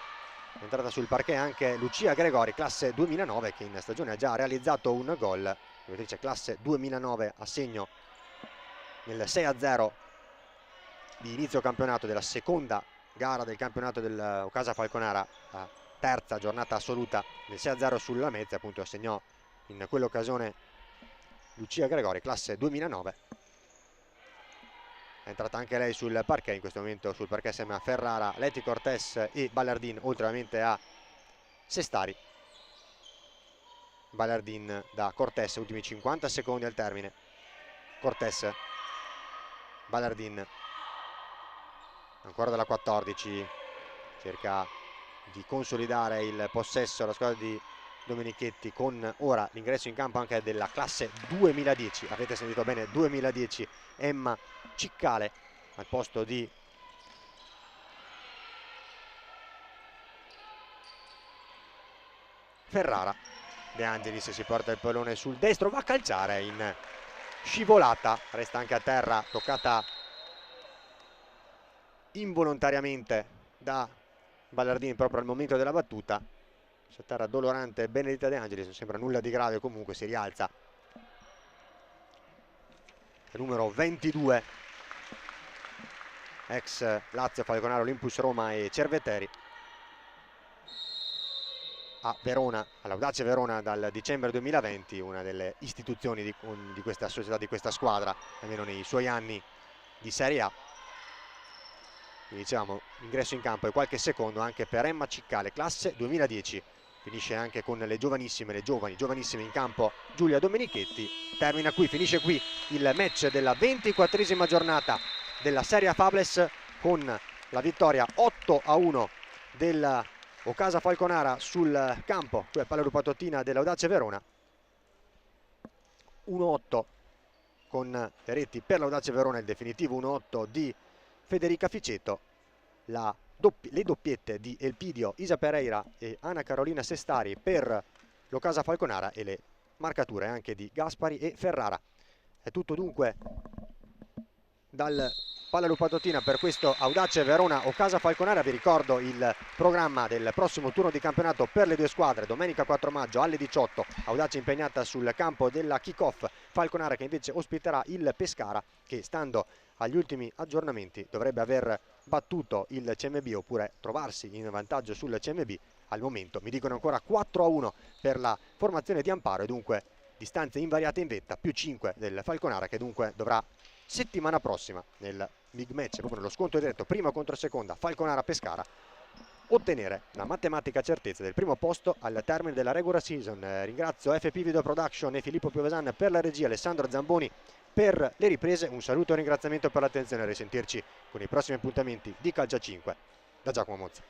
A: È entrata sul parquet anche Lucia Gregori, classe 2009, che in stagione ha già realizzato un gol, giocatrice classe 2009 a segno nel 6-0 di inizio campionato della seconda gara del campionato del Ocasa Falconara, la terza giornata assoluta del 6-0 sulla Lamezia. Appunto segnò in quell'occasione Lucia Gregori, classe 2009. È entrata anche lei sul parquet, in questo momento sul parquet assieme a Ferrara, Leti Cortés e Ballardin, oltre ovviamente a Sestari. Ballardin da Cortés, ultimi 50 secondi al termine. Cortés, Ballardin, ancora dalla 14, cerca di consolidare il possesso la squadra di Domenichetti, con ora l'ingresso in campo anche della classe 2010, avete sentito bene, 2010, Emma Ciccale al posto di Ferrara. De Angelis si porta il pallone sul destro, va a calciare in scivolata, resta anche a terra, toccata involontariamente da Ballardini proprio al momento della battuta. Su terra dolorante Benedetta De Angelis, non sembra nulla di grave, comunque si rialza. Numero 22, ex Lazio, Falconara, Olympus Roma e Cerveteri, a Verona, all'Audace Verona dal dicembre 2020, una delle istituzioni di questa società, di questa squadra, almeno nei suoi anni di Serie A. Quindi dicevamo, ingresso in campo e qualche secondo anche per Emma Ciccale, classe 2010. Finisce anche con le giovanissime, giovanissime in campo Giulia Domenichetti. Termina qui, finisce qui il match della 24esima giornata della Serie A Fables, con la vittoria 8-1 del Ocasa Falconara sul campo qui a Palla Rupatottina dell'Audace Verona. 1-8 con le reti per l'Audace Verona, il definitivo 1-8 di Federica Ficeto, le doppiette di Elpidio Isa Pereira e Anna Carolina Sestari per l'Ocasa Falconara e le marcature anche di Gaspari e Ferrara. È tutto dunque dal Palla Rupatottina per questo Audace Verona Ocasa Falconara. Vi ricordo il programma del prossimo turno di campionato per le due squadre: domenica 4 maggio alle 18 Audace impegnata sul campo della kick-off, Falconara che invece ospiterà il Pescara, che stando agli ultimi aggiornamenti dovrebbe aver battuto il CMB oppure trovarsi in vantaggio sul CMB. Al momento mi dicono ancora 4-1 per la formazione di Amparo, e dunque distanze invariate in vetta, più 5 del Falconara, che dunque dovrà settimana prossima nel big match, proprio nello scontro diretto prima contro seconda Falconara-Pescara, ottenere la matematica certezza del primo posto al termine della regular season. Ringrazio FP Video Production e Filippo Piovesan per la regia, Alessandro Zamboni per le riprese. Un saluto e un ringraziamento per l'attenzione, a risentirci con i prossimi appuntamenti di Calcio a 5 da Giacomo Mozza.